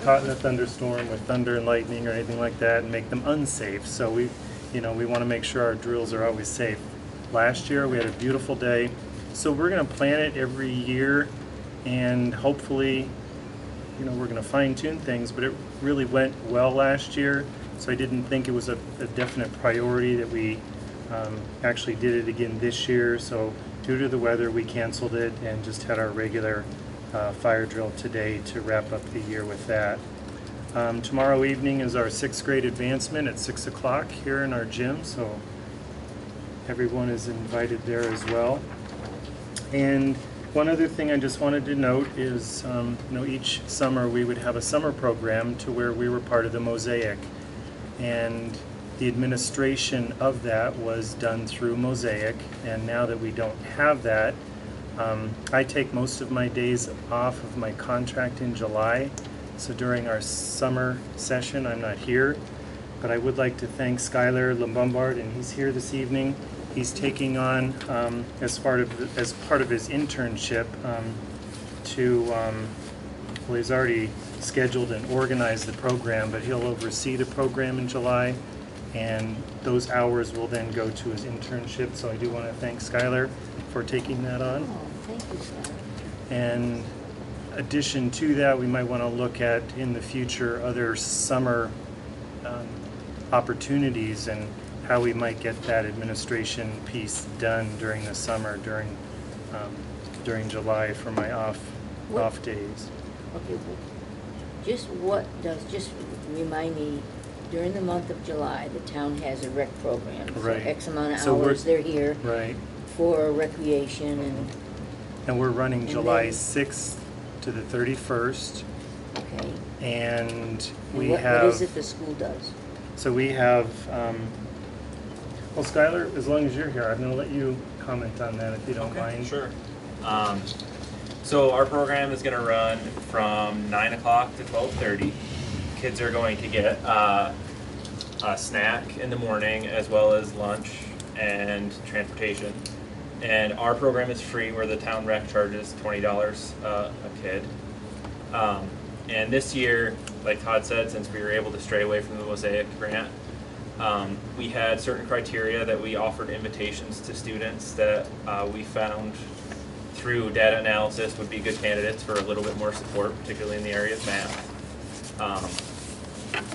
[SPEAKER 5] caught in a thunderstorm with thunder and lightning or anything like that and make them unsafe. So we want to make sure our drills are always safe. Last year we had a beautiful day, so we're going to plan it every year, and hopefully, we're going to fine tune things. But it really went well last year, so I didn't think it was a definite priority that we actually did it again this year. So due to the weather, we canceled it and just had our regular fire drill today to wrap up the year with that. Tomorrow evening is our 6th grade advancement at 6 o'clock here in our gym, so everyone is invited there as well. And one other thing I just wanted to note is, each summer we would have a summer program to where we were part of the Mosaic, and the administration of that was done through Mosaic. And now that we don't have that, I take most of my days off of my contract in July, so during our summer session I'm not here. But I would like to thank Skylar LeBombard, and he's here this evening. He's taking on, as part of his internship, he's already scheduled and organized the program, but he'll oversee the program in July, and those hours will then go to his internship. So I do want to thank Skylar for taking that on.
[SPEAKER 2] Oh, thank you, Skylar.
[SPEAKER 5] And addition to that, we might want to look at in the future other summer opportunities and how we might get that administration piece done during the summer, during July for my off days.
[SPEAKER 2] Okay, well, just remind me, during the month of July, the town has a rec program.
[SPEAKER 5] Right.
[SPEAKER 2] So X amount of
[SPEAKER 5] So
[SPEAKER 2] hours they're here
[SPEAKER 5] Right.
[SPEAKER 2] for recreation
[SPEAKER 5] And we're running
[SPEAKER 2] And
[SPEAKER 5] July
[SPEAKER 2] then-
[SPEAKER 5] 6th to the 31st,
[SPEAKER 2] okay.
[SPEAKER 5] and
[SPEAKER 2] And
[SPEAKER 5] we
[SPEAKER 2] what
[SPEAKER 5] have...
[SPEAKER 2] is it the school does?
[SPEAKER 5] So we have, well, Skylar, as long as you're here, I'm going to let you comment on that if you don't mind.
[SPEAKER 8] Sure. So our program is going to run from 9 o'clock to 12:30. Kids are going to get a snack in the morning as well as lunch and transportation. And our program is free, where the town rec charges $20 a kid. And this year, like Todd said, since we were able to stray away from the Mosaic grant, we had certain criteria that we offered invitations to students that we found through data analysis would be good candidates for a little bit more support, particularly in the area of math.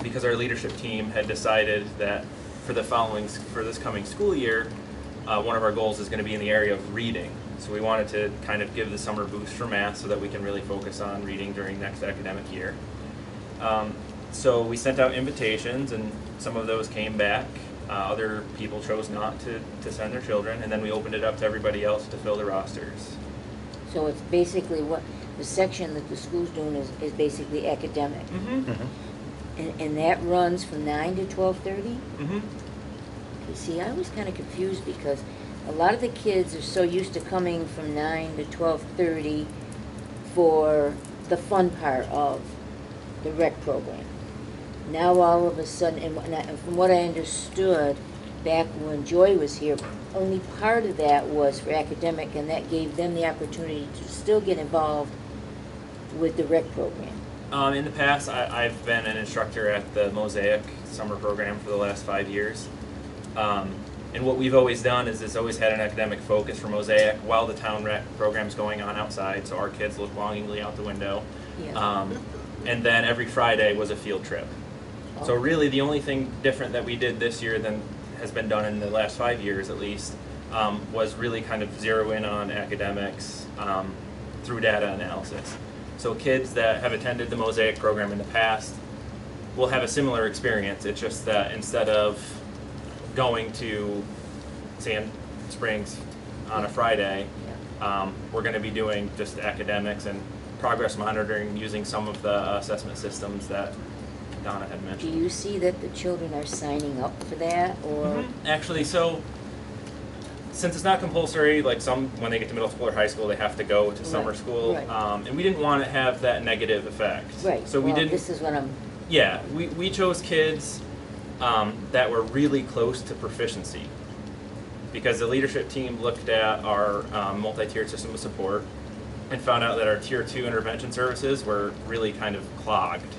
[SPEAKER 8] Because our leadership team had decided that for this coming school year, one of our goals is going to be in the area of reading. So we wanted to kind of give the summer boost for math so that we can really focus on reading during next academic year. So we sent out invitations, and some of those came back. Other people chose not to send their children, and then we opened it up to everybody else to fill the rosters.
[SPEAKER 2] So it's basically what, the section that the school's doing is basically academic. And that runs from 9 to 12:30? You see, I was kind of confused because a lot of the kids are so used to coming from 9 to 12:30 for the fun part of the rec program. Now all of a sudden, and from what I understood back when Joy was here, only part of that was for academic, and that gave them the opportunity to still get involved with the rec program.
[SPEAKER 8] In the past, I've been an instructor at the Mosaic summer program for the last 5 years. And what we've always done is always had an academic focus for Mosaic while the town rec program's going on outside, so our kids look longingly out the window.
[SPEAKER 2] Yeah.
[SPEAKER 8] And then every Friday was a field trip. So really the only thing different that we did this year than has been done in the last 5 years at least, was really kind of zero in on academics through data analysis. So kids that have attended the Mosaic program in the past will have a similar experience. It's just that instead of going to Sand Springs on a Friday, we're going to be doing just academics and progress monitoring using some of the assessment systems that Donna had
[SPEAKER 2] Do
[SPEAKER 8] mentioned.
[SPEAKER 2] you see that the children are signing up for that, or?
[SPEAKER 8] Actually, so since it's not compulsory, like some, when they get to middle school or high school, they have to go to summer
[SPEAKER 2] Right,
[SPEAKER 8] school,
[SPEAKER 2] right.
[SPEAKER 8] and we didn't want to have that negative effect.
[SPEAKER 2] Right,
[SPEAKER 8] So we
[SPEAKER 2] well,
[SPEAKER 8] didn't.
[SPEAKER 2] this is what I'm,
[SPEAKER 8] Yeah, we chose kids that were really close to proficiency. Because the leadership team looked at our multi-tiered system of support and found out that our Tier 2 intervention services were really kind of clogged.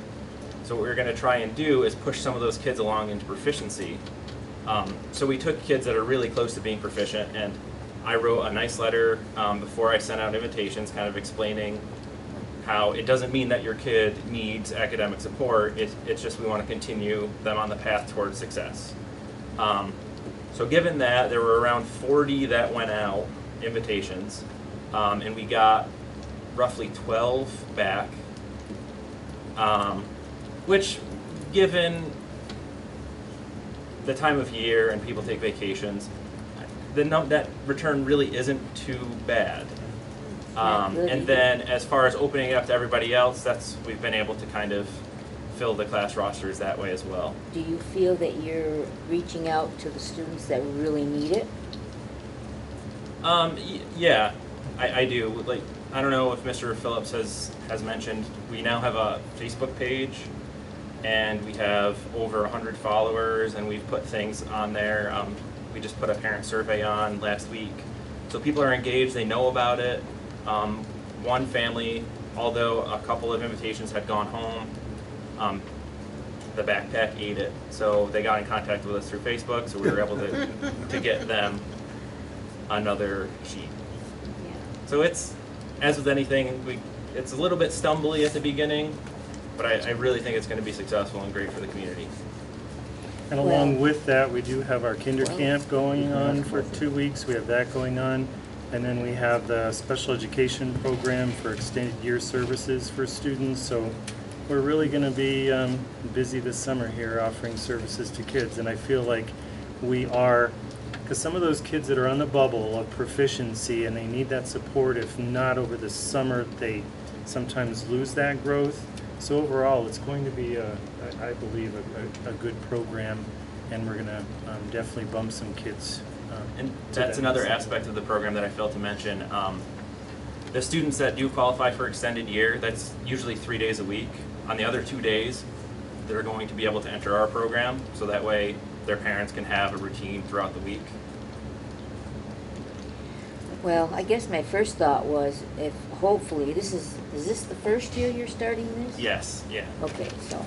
[SPEAKER 8] So what we're going to try and do is push some of those kids along into proficiency. So we took kids that are really close to being proficient, and I wrote a nice letter before I sent out invitations kind of explaining how it doesn't mean that your kid needs academic support, it's just we want to continue them on the path towards success. So given that, there were around 40 that went out, invitations, and we got roughly 12 back, which given the time of year and people take vacations, that return really isn't too bad. And then as far as opening it up to everybody else, we've been able to kind of fill the class rosters that way as well.
[SPEAKER 2] Do you feel that you're reaching out to the students that really need it?
[SPEAKER 8] Yeah, I do. Like, I don't know if Mr. Phillips has mentioned, we now have a Facebook page, and we have over 100 followers, and we've put things on there. We just put a parent survey on last week. So people are engaged, they know about it. One family, although a couple of invitations had gone home, the backpack ate it. So they got in contact with us through Facebook, so we were able to get them another sheet.
[SPEAKER 2] Yeah.
[SPEAKER 8] So it's, as with anything, it's a little bit stumbly at the beginning, but I really think it's going to be successful and great for the community.
[SPEAKER 5] And along with that, we do have our kinder camp going on for 2 weeks. We have that going on. And then we have the special education program for extended year services for students. So we're really going to be busy this summer here offering services to kids. And I feel like we are, because some of those kids that are on the bubble of proficiency and they need that support, if not over the summer, they sometimes lose that growth. So overall, it's going to be, I believe, a good program, and we're going to definitely bump some kids.
[SPEAKER 8] And that's another aspect of the program that I failed to mention. The students that do qualify for extended year, that's usually 3 days a week. On the other 2 days, they're going to be able to enter our program, so that way their parents can have a routine throughout the week.
[SPEAKER 2] Well, I guess my first thought was, if hopefully, is this the first year you're starting this?
[SPEAKER 8] Yes, yeah.
[SPEAKER 2] Okay, so,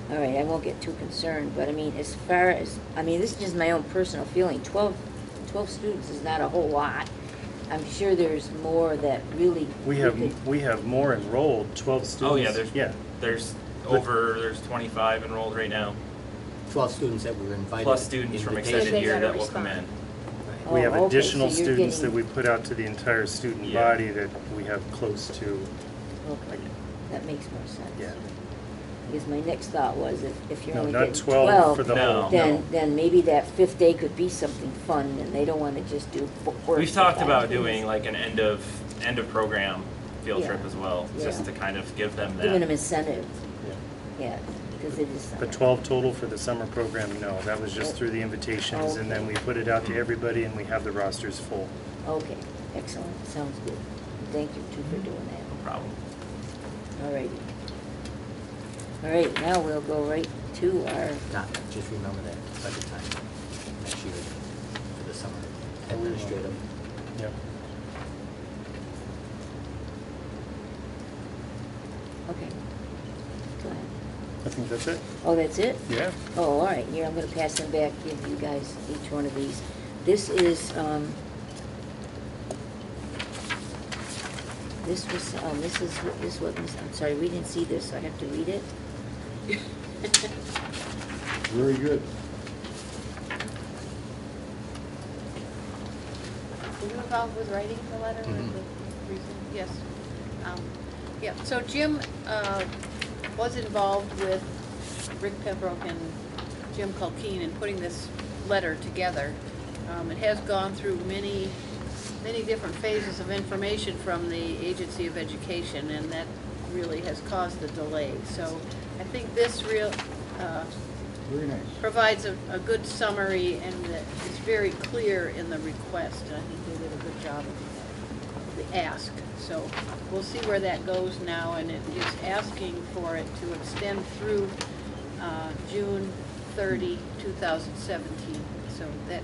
[SPEAKER 2] all right, I won't get too concerned, but I mean, as far as, this is just my own personal feeling, 12 students is not a whole lot. I'm sure there's more that really.
[SPEAKER 5] We have more enrolled, 12 students.
[SPEAKER 8] Oh yeah, there's 25 enrolled right now.
[SPEAKER 4] 12 students that were invited.
[SPEAKER 8] Plus students from extended year that will come in.
[SPEAKER 5] We have
[SPEAKER 2] Oh, okay,
[SPEAKER 5] additional
[SPEAKER 2] so you're
[SPEAKER 5] students
[SPEAKER 2] getting-
[SPEAKER 5] that we put out to the entire student
[SPEAKER 8] Yeah.
[SPEAKER 5] body that we have close to.
[SPEAKER 2] Okay, that makes more sense.
[SPEAKER 5] Yeah.
[SPEAKER 2] Because my next thought was, if you're
[SPEAKER 5] No,
[SPEAKER 2] only
[SPEAKER 5] not
[SPEAKER 2] getting
[SPEAKER 5] 12 for the
[SPEAKER 8] No.
[SPEAKER 5] whole.
[SPEAKER 2] then maybe that fifth day could be something fun, and they don't want to just do work.
[SPEAKER 8] We've
[SPEAKER 2] for
[SPEAKER 8] talked
[SPEAKER 2] 5
[SPEAKER 8] about
[SPEAKER 2] days.
[SPEAKER 8] doing like an end of program field
[SPEAKER 2] Yeah.
[SPEAKER 8] trip as well, just
[SPEAKER 2] Yeah.
[SPEAKER 8] to kind of give them
[SPEAKER 2] Giving them
[SPEAKER 8] that.
[SPEAKER 2] incentive,
[SPEAKER 5] Yeah.
[SPEAKER 2] yeah, because it is summer.
[SPEAKER 5] The 12 total for the summer program, no, that was just through the invitations, and then we put it out to everybody, and we have the rosters full.
[SPEAKER 2] Okay, excellent, sounds good. Thank you too for doing that.
[SPEAKER 8] No problem.
[SPEAKER 2] All righty. All right, now we'll go right to our,
[SPEAKER 4] Just remember that budget time next year for the summer administrative.
[SPEAKER 5] Yeah.
[SPEAKER 2] okay. Go ahead.
[SPEAKER 5] I think that's it.
[SPEAKER 2] Oh, that's it?
[SPEAKER 5] Yeah.
[SPEAKER 2] Oh, all right, here, I'm gonna pass them back, give you guys each one of these. This is, this was, I'm sorry, we didn't see this, so I have to read it.
[SPEAKER 3] Very good.
[SPEAKER 1] Were you involved with writing the letter or
[SPEAKER 4] Mhm.
[SPEAKER 1] the reason? Yes. Yeah, so Jim was involved with Rick Pembroke and Jim Culkeen in putting this letter together. It has gone through many different phases of information from the Agency of Education, and that really has caused the delay. So I think this
[SPEAKER 3] Very nice.
[SPEAKER 1] provides a good summary, and it's very clear in the request. And I think they did a good job of the ask. So we'll see where that goes now, and it is asking for it to extend through June 12/30/2017. So that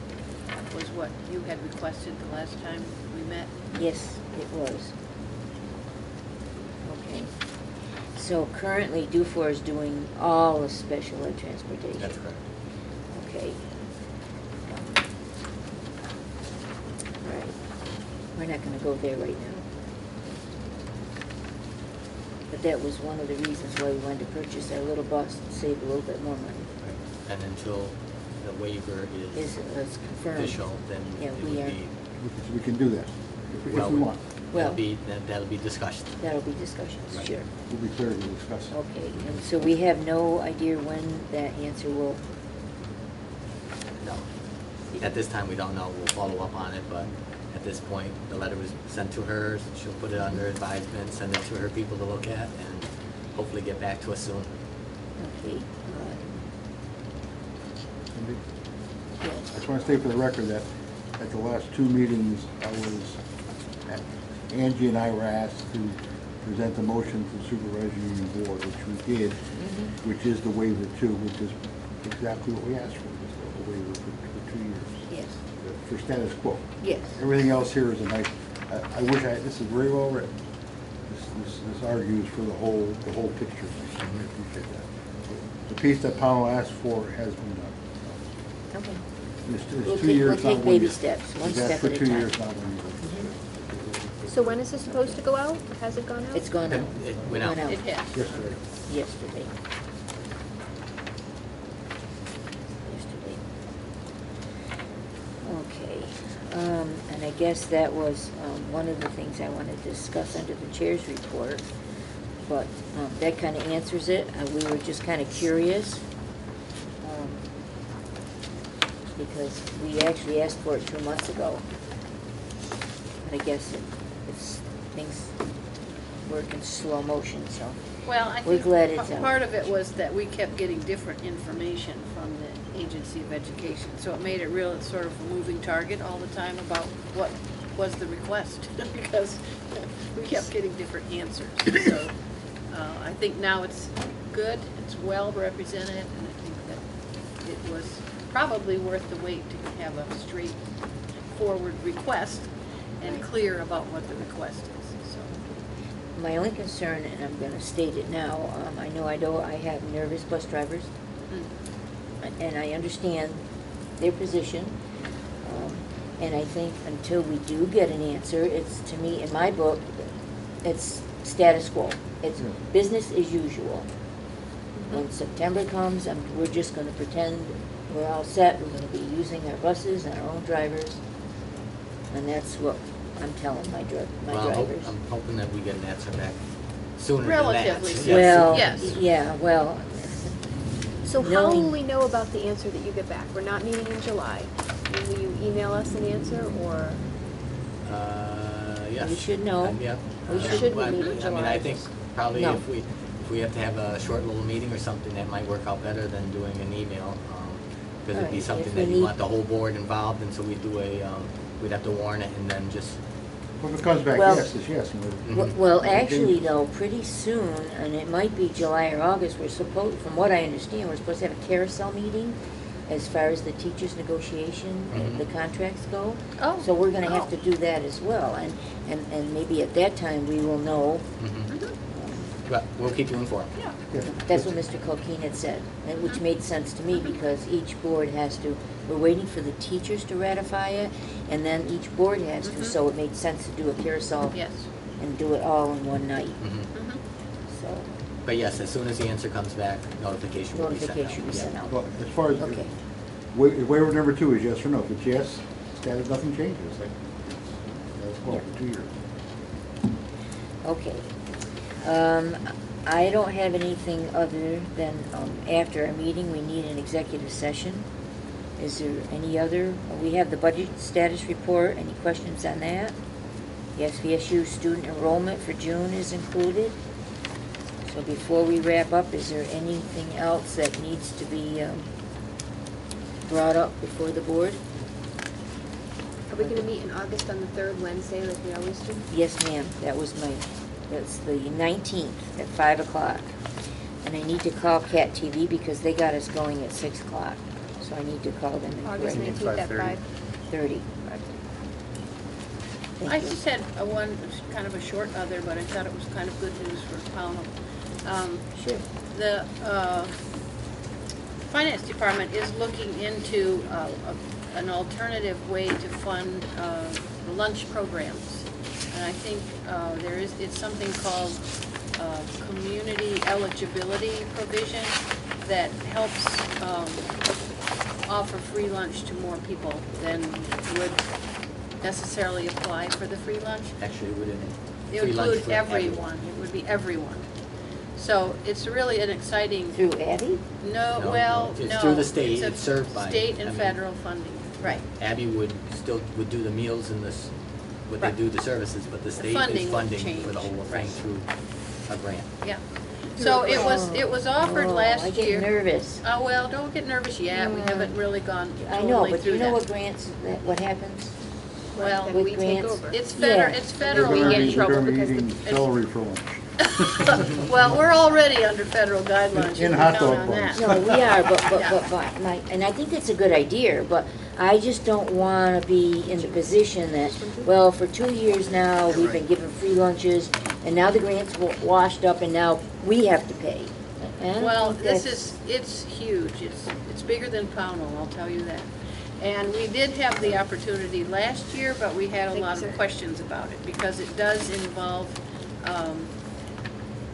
[SPEAKER 1] was what you had requested the last time we met.
[SPEAKER 2] Yes, it was. Okay. So currently, Dufour is doing all the special ed transportation.
[SPEAKER 4] That's correct.
[SPEAKER 2] Okay. Right. We're not gonna go there right now. But that was one of the reasons why we wanted to purchase our little bus to save a little bit more money.
[SPEAKER 4] And until the waiver
[SPEAKER 2] Is
[SPEAKER 4] is
[SPEAKER 2] confirmed.
[SPEAKER 4] official, then
[SPEAKER 2] Yeah,
[SPEAKER 4] it
[SPEAKER 2] we
[SPEAKER 4] would
[SPEAKER 2] are.
[SPEAKER 4] be,
[SPEAKER 3] We can do that, if we want.
[SPEAKER 2] Well,
[SPEAKER 4] that'll be discussed.
[SPEAKER 2] that'll be discussions,
[SPEAKER 4] Right.
[SPEAKER 2] sure.
[SPEAKER 3] We'll be clear to discuss it.
[SPEAKER 2] Okay, and so we have no idea when that answer will,
[SPEAKER 4] No. At this time, we don't know. We'll follow up on it, but at this point, the letter was sent to her. She'll put it under advisement, send it to her people to look at, and hopefully get back to us soon.
[SPEAKER 2] okay.
[SPEAKER 3] I just want to state for the record that at the last two meetings, Angie and I were asked to present the motion to the supervisory union board, which we did, which is the waiver too, which is exactly what we asked for, just a waiver for 2 years,
[SPEAKER 2] Yes,
[SPEAKER 3] for status quo.
[SPEAKER 2] yes.
[SPEAKER 3] Everything else here is a nice, I wish this is very well written. This argues for the whole picture. I appreciate that. The piece that Pownal asked for has been done.
[SPEAKER 2] Okay.
[SPEAKER 3] It's
[SPEAKER 2] We'll
[SPEAKER 3] 2
[SPEAKER 2] take-
[SPEAKER 3] years,
[SPEAKER 2] we'll
[SPEAKER 3] not
[SPEAKER 2] take
[SPEAKER 3] 1
[SPEAKER 2] baby
[SPEAKER 3] year.
[SPEAKER 2] steps, one
[SPEAKER 3] It's
[SPEAKER 2] step
[SPEAKER 3] asked for
[SPEAKER 2] at a
[SPEAKER 3] 2
[SPEAKER 2] time.
[SPEAKER 3] years, not 1 year.
[SPEAKER 9] So when is this supposed to go out? Has it gone out?
[SPEAKER 2] It's gone out.
[SPEAKER 4] It went out.
[SPEAKER 1] It has.
[SPEAKER 3] Yesterday.
[SPEAKER 2] Yesterday. Yesterday. Okay, and I guess that was, one of the things I wanted to discuss under the chair's report, but, that kind of answers it. We were just kind of curious, because we actually asked for it 2 months ago. But I guess it's, things work in slow motion, so.
[SPEAKER 1] Well, I
[SPEAKER 2] We're
[SPEAKER 1] think
[SPEAKER 2] glad it's out.
[SPEAKER 1] part of it was that we kept getting different information from the Agency of Education. So it made it real, sort of a moving target all the time about what was the request, because we kept getting different answers. So I think now it's good, it's well represented, and I think that it was probably worth the wait to have a straightforward request and
[SPEAKER 2] Right.
[SPEAKER 1] clear about what the request is, so.
[SPEAKER 2] My only concern, and I'm gonna state it now, I know I have nervous bus drivers, and I understand their position. And I think until we do get an answer, it's, to me, in my book, it's status quo. It's
[SPEAKER 3] Yeah.
[SPEAKER 2] business as usual. When September comes, we're just gonna pretend we're all set, we're gonna be using our buses and our own drivers. And that's what I'm telling my
[SPEAKER 4] Well,
[SPEAKER 2] drivers.
[SPEAKER 4] I'm hoping that we get an answer back sooner than that.
[SPEAKER 1] Relatively
[SPEAKER 4] Yes.
[SPEAKER 1] soon.
[SPEAKER 2] Well,
[SPEAKER 1] Yes.
[SPEAKER 2] yeah, well,
[SPEAKER 9] So how
[SPEAKER 2] knowing-
[SPEAKER 9] will we know about the answer that you get back? We're not meeting in July. Will you email us an answer, or?
[SPEAKER 4] Yes.
[SPEAKER 2] We should know.
[SPEAKER 4] Yeah.
[SPEAKER 2] We
[SPEAKER 9] should
[SPEAKER 4] Well,
[SPEAKER 9] meet in
[SPEAKER 4] I mean,
[SPEAKER 9] July.
[SPEAKER 4] I think probably
[SPEAKER 2] No.
[SPEAKER 4] if we have to have a short little meeting or something, that might work out better than doing an email. Because it'd be
[SPEAKER 2] Alright,
[SPEAKER 4] something
[SPEAKER 2] if
[SPEAKER 4] that
[SPEAKER 2] we
[SPEAKER 4] you
[SPEAKER 2] need-
[SPEAKER 4] want the whole board involved, and so we'd do we'd have to warn it and then just,
[SPEAKER 3] Well, if it comes back
[SPEAKER 2] Well-
[SPEAKER 3] yes, it's yes. and we're-
[SPEAKER 2] Well, actually, though, pretty soon, and it might be July or August, we're supposed, from what I understand, we're supposed to have a carousel meeting as far as the teachers' negotiation and
[SPEAKER 4] Mhm.
[SPEAKER 2] the contracts go.
[SPEAKER 1] Oh.
[SPEAKER 2] So we're gonna have
[SPEAKER 1] Oh.
[SPEAKER 2] to do that as well, and maybe at that time, we will know.
[SPEAKER 4] but we'll keep you informed.
[SPEAKER 3] Yeah.
[SPEAKER 2] That's what Mr. Colkeen had said, and which made sense to me, because each board has to, we're waiting for the teachers to ratify it, and then each board has to, so it made sense to do a carousel
[SPEAKER 1] Yes.
[SPEAKER 2] and do it all in one night,
[SPEAKER 4] Mhm.
[SPEAKER 2] so
[SPEAKER 4] But yes, as soon as the answer comes back, notification will be sent out.
[SPEAKER 2] notification will be sent
[SPEAKER 4] Yeah.
[SPEAKER 2] out.
[SPEAKER 3] Well, as far as,
[SPEAKER 2] Okay.
[SPEAKER 3] waiver number 2 is yes or no. If it's yes, status, nothing changes. Like, that's quo for 2 years.
[SPEAKER 2] Okay. I don't have anything other than, after our meeting, we need an executive session. Is there any other? We have the budget status report. Any questions on that? The SVSU student enrollment for June is included. So before we wrap up, is there anything else that needs to be brought up before the board?
[SPEAKER 9] Are we gonna meet in August on the third Wednesday like we always do?
[SPEAKER 2] Yes, ma'am. That's the 19th at 5 o'clock. And I need to call Cat TV because they got us going at 6 o'clock. So I need to call them and
[SPEAKER 9] August
[SPEAKER 2] correct it.
[SPEAKER 9] 19th at
[SPEAKER 5] 5:30.
[SPEAKER 2] 30.
[SPEAKER 1] I
[SPEAKER 2] Thank you.
[SPEAKER 1] just had one, kind of a short other, but I thought it was kind of good news for Pownal.
[SPEAKER 2] Sure.
[SPEAKER 1] The Finance Department is looking into an alternative way to fund lunch programs. And I think it's something called community eligibility provision that helps offer free lunch to more people than would necessarily apply for the free lunch.
[SPEAKER 4] Actually, wouldn't
[SPEAKER 1] It would include everyone. It would be everyone. So it's really an exciting,
[SPEAKER 2] Through Abby?
[SPEAKER 1] no,
[SPEAKER 4] No,
[SPEAKER 1] well,
[SPEAKER 4] no,
[SPEAKER 1] no.
[SPEAKER 4] it's through the state.
[SPEAKER 1] a
[SPEAKER 4] It's served by-
[SPEAKER 1] State
[SPEAKER 4] I
[SPEAKER 1] and
[SPEAKER 4] mean-
[SPEAKER 1] federal funding, right.
[SPEAKER 4] Abby would do the meals and this, would they
[SPEAKER 1] Right.
[SPEAKER 4] do the services, but the state
[SPEAKER 1] funding
[SPEAKER 4] is
[SPEAKER 1] would
[SPEAKER 4] funding
[SPEAKER 1] change.
[SPEAKER 4] for the whole thing
[SPEAKER 1] Right.
[SPEAKER 4] through a grant.
[SPEAKER 1] Yeah. So it was offered
[SPEAKER 2] Oh,
[SPEAKER 1] last
[SPEAKER 2] I
[SPEAKER 1] year.
[SPEAKER 2] get nervous.
[SPEAKER 1] Oh, well, don't get nervous yet. We
[SPEAKER 2] Mm.
[SPEAKER 1] haven't really gone
[SPEAKER 2] I know,
[SPEAKER 1] totally
[SPEAKER 2] but
[SPEAKER 1] through
[SPEAKER 2] you know
[SPEAKER 1] that.
[SPEAKER 2] what grants, what happens?
[SPEAKER 1] Well,
[SPEAKER 9] Then
[SPEAKER 2] with
[SPEAKER 9] we take
[SPEAKER 2] grants.
[SPEAKER 9] over.
[SPEAKER 1] it's
[SPEAKER 2] Yeah.
[SPEAKER 1] federal.
[SPEAKER 9] we get in
[SPEAKER 1] money.
[SPEAKER 9] trouble
[SPEAKER 3] We're gonna be
[SPEAKER 9] because
[SPEAKER 3] eating
[SPEAKER 9] the-
[SPEAKER 3] celery for lunch.
[SPEAKER 1] Well, we're already under federal guidelines.
[SPEAKER 3] In
[SPEAKER 1] You can
[SPEAKER 3] hot
[SPEAKER 1] count
[SPEAKER 3] dog
[SPEAKER 1] on
[SPEAKER 3] buns.
[SPEAKER 1] that.
[SPEAKER 2] No, we are, but,
[SPEAKER 1] Yeah.
[SPEAKER 2] and I think that's a good idea, but I just don't wanna be in the position that, well, for 2 years now, we've been given free lunches, and now the grants washed up, and now we have to pay. I don't
[SPEAKER 1] Well,
[SPEAKER 2] think
[SPEAKER 1] this
[SPEAKER 2] that's-
[SPEAKER 1] it's huge. It's bigger than Pownal, I'll tell you that. And we did have the opportunity last year, but we had a
[SPEAKER 9] Thank
[SPEAKER 1] lot
[SPEAKER 9] you,
[SPEAKER 1] of
[SPEAKER 9] sir.
[SPEAKER 1] questions about it because it does involve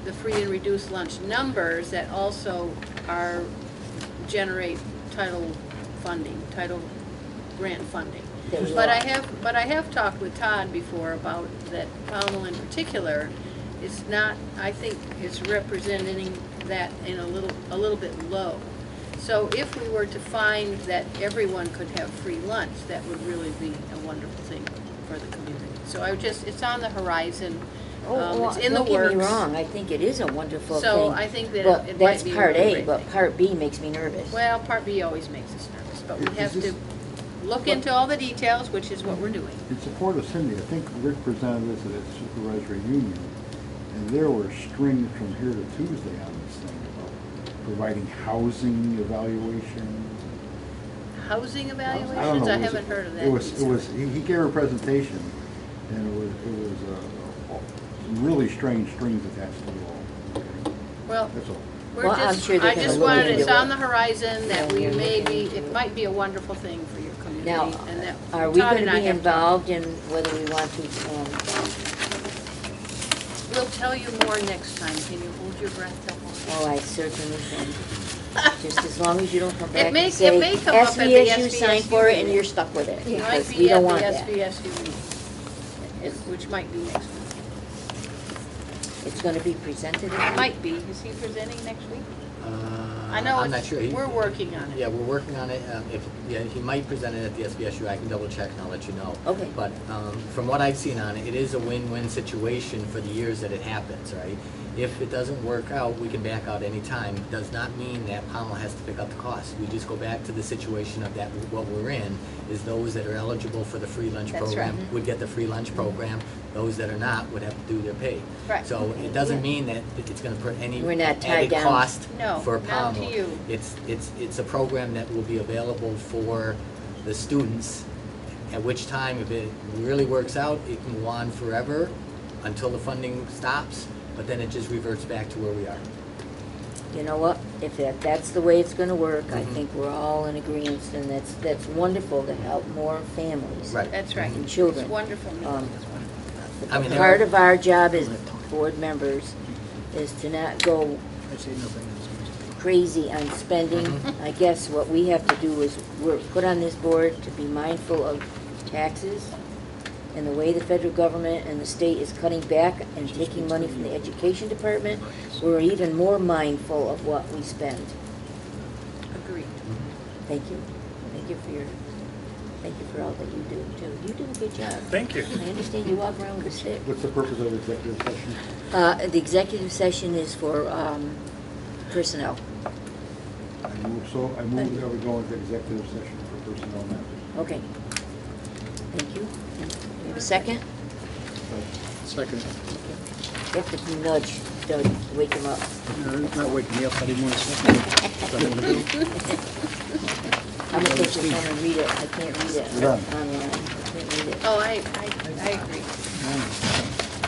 [SPEAKER 1] the free and reduced lunch numbers that also generate title grant funding.
[SPEAKER 2] That we
[SPEAKER 1] But
[SPEAKER 2] lost.
[SPEAKER 1] I have talked with Todd before about that Pownal in particular is not, I think it's representing that in a little bit low. So if we were to find that everyone could have free lunch, that would really be a wonderful thing for the community. So it's on the horizon. It's in the works.
[SPEAKER 2] Don't get me wrong, I think it is a wonderful thing.
[SPEAKER 1] So I think that
[SPEAKER 2] but
[SPEAKER 1] it might
[SPEAKER 2] that's
[SPEAKER 1] be a
[SPEAKER 2] part
[SPEAKER 1] really
[SPEAKER 2] A,
[SPEAKER 1] great
[SPEAKER 2] but
[SPEAKER 1] thing.
[SPEAKER 2] part B makes me nervous.
[SPEAKER 1] Well, Part B always makes us nervous, but we
[SPEAKER 3] Is
[SPEAKER 1] have
[SPEAKER 3] this-
[SPEAKER 1] to look into all the details, which is what we're doing.
[SPEAKER 3] In support of Cindy, I think Rick presented this at supervisory union, and there were strings from here to Tuesday on this thing about providing housing evaluation.
[SPEAKER 1] Housing
[SPEAKER 3] I don't
[SPEAKER 1] evaluations,
[SPEAKER 3] know,
[SPEAKER 1] I
[SPEAKER 3] it was-
[SPEAKER 1] haven't heard of that.
[SPEAKER 3] It was, he gave a presentation, and it was some really strange strings attached to it all.
[SPEAKER 1] Well,
[SPEAKER 3] That's all.
[SPEAKER 2] Well, I'm sure they're
[SPEAKER 1] I
[SPEAKER 2] gonna
[SPEAKER 1] just
[SPEAKER 2] look
[SPEAKER 1] wanted,
[SPEAKER 2] into
[SPEAKER 1] it's
[SPEAKER 2] it.
[SPEAKER 1] on the horizon that we
[SPEAKER 2] Yeah,
[SPEAKER 1] may
[SPEAKER 2] look
[SPEAKER 1] be,
[SPEAKER 2] into
[SPEAKER 1] it
[SPEAKER 2] it.
[SPEAKER 1] might be a wonderful thing for your community.
[SPEAKER 2] Now,
[SPEAKER 1] And that
[SPEAKER 2] are we
[SPEAKER 1] Todd and
[SPEAKER 2] gonna
[SPEAKER 1] I
[SPEAKER 2] be
[SPEAKER 1] have
[SPEAKER 2] involved in whether we want to,
[SPEAKER 1] We'll tell you more next time. Can you hold your breath till
[SPEAKER 2] oh, I certainly can. Just as long as you don't come back
[SPEAKER 1] may-
[SPEAKER 2] and say,
[SPEAKER 1] it may come up at the
[SPEAKER 2] SVSU signed
[SPEAKER 1] SVSU
[SPEAKER 2] for it and
[SPEAKER 1] meeting.
[SPEAKER 2] you're stuck with it.
[SPEAKER 1] It might
[SPEAKER 2] Because we
[SPEAKER 1] be
[SPEAKER 2] don't
[SPEAKER 1] at
[SPEAKER 2] want
[SPEAKER 1] the
[SPEAKER 2] that.
[SPEAKER 1] SVSU meeting, which might be next week.
[SPEAKER 2] It's gonna be presented.
[SPEAKER 1] It might be. Is he presenting next week? I know
[SPEAKER 4] I'm not
[SPEAKER 1] it's,
[SPEAKER 4] sure.
[SPEAKER 1] we're working on it.
[SPEAKER 4] Yeah, we're working on it. He might present it at the SBSU. I can double check and I'll let you know.
[SPEAKER 2] Okay.
[SPEAKER 4] But from what I've seen on it, it is a win-win situation for the years that it happens, right? If it doesn't work out, we can back out any time. Does not mean that Pownal has to pick up the cost. We just go back to the situation of that, what we're in, is those that are eligible for the free lunch
[SPEAKER 1] That's
[SPEAKER 4] program
[SPEAKER 1] right.
[SPEAKER 4] would get the free lunch program. Those that are not would have to do their pay.
[SPEAKER 1] Right.
[SPEAKER 4] So it doesn't mean that it's gonna put any
[SPEAKER 2] We're not tied
[SPEAKER 4] added
[SPEAKER 2] down.
[SPEAKER 4] cost
[SPEAKER 1] No,
[SPEAKER 4] for
[SPEAKER 1] not to
[SPEAKER 4] Pownal.
[SPEAKER 1] you.
[SPEAKER 4] It's a program that will be available for the students, at which time, if it really works out, it can go on forever until the funding stops, but then it just reverts back to where we are.
[SPEAKER 2] You know what, if that's the way it's gonna work, I
[SPEAKER 4] Mhm.
[SPEAKER 2] think we're all in agreement, and that's wonderful to help more families.
[SPEAKER 4] Right.
[SPEAKER 1] That's right.
[SPEAKER 2] And children.
[SPEAKER 1] It's wonderful. It's
[SPEAKER 2] Um,
[SPEAKER 1] wonderful.
[SPEAKER 4] I mean, there
[SPEAKER 2] Part
[SPEAKER 4] are-
[SPEAKER 2] of our job as board members is to not go
[SPEAKER 6] I say nothing.
[SPEAKER 2] crazy on spending.
[SPEAKER 4] Mhm.
[SPEAKER 2] I guess what we have to do is, we're put on this board to be mindful of taxes and the way the federal government and the state is cutting back and taking money from the education department. We're even more mindful of what we spend.
[SPEAKER 1] Agreed.
[SPEAKER 2] Thank you. Thank you for all that you do, too. You do a good job.
[SPEAKER 5] Thank you.
[SPEAKER 2] I understand you walk around with a stick.
[SPEAKER 3] What's the purpose of executive session?
[SPEAKER 2] The executive session is for personnel.
[SPEAKER 3] I move that we go into executive session for personnel matters.
[SPEAKER 2] Okay. Thank you. You have a second?
[SPEAKER 6] Second.
[SPEAKER 2] You have to nudge. to wake him up.
[SPEAKER 6] No, it's not waking me up, I didn't want to sleep. So I'm gonna do-
[SPEAKER 2] I'm gonna take this home and read it. I can't read it
[SPEAKER 3] You're done.
[SPEAKER 2] online. I can't read it.
[SPEAKER 1] Oh, I agree.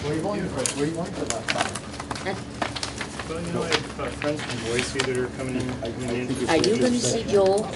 [SPEAKER 3] Where are you going for, where are you going for that?
[SPEAKER 5] Well, you know, I have friends from Boise that are coming in.
[SPEAKER 3] I think it's
[SPEAKER 2] Are you gonna
[SPEAKER 3] just-
[SPEAKER 2] see Joel?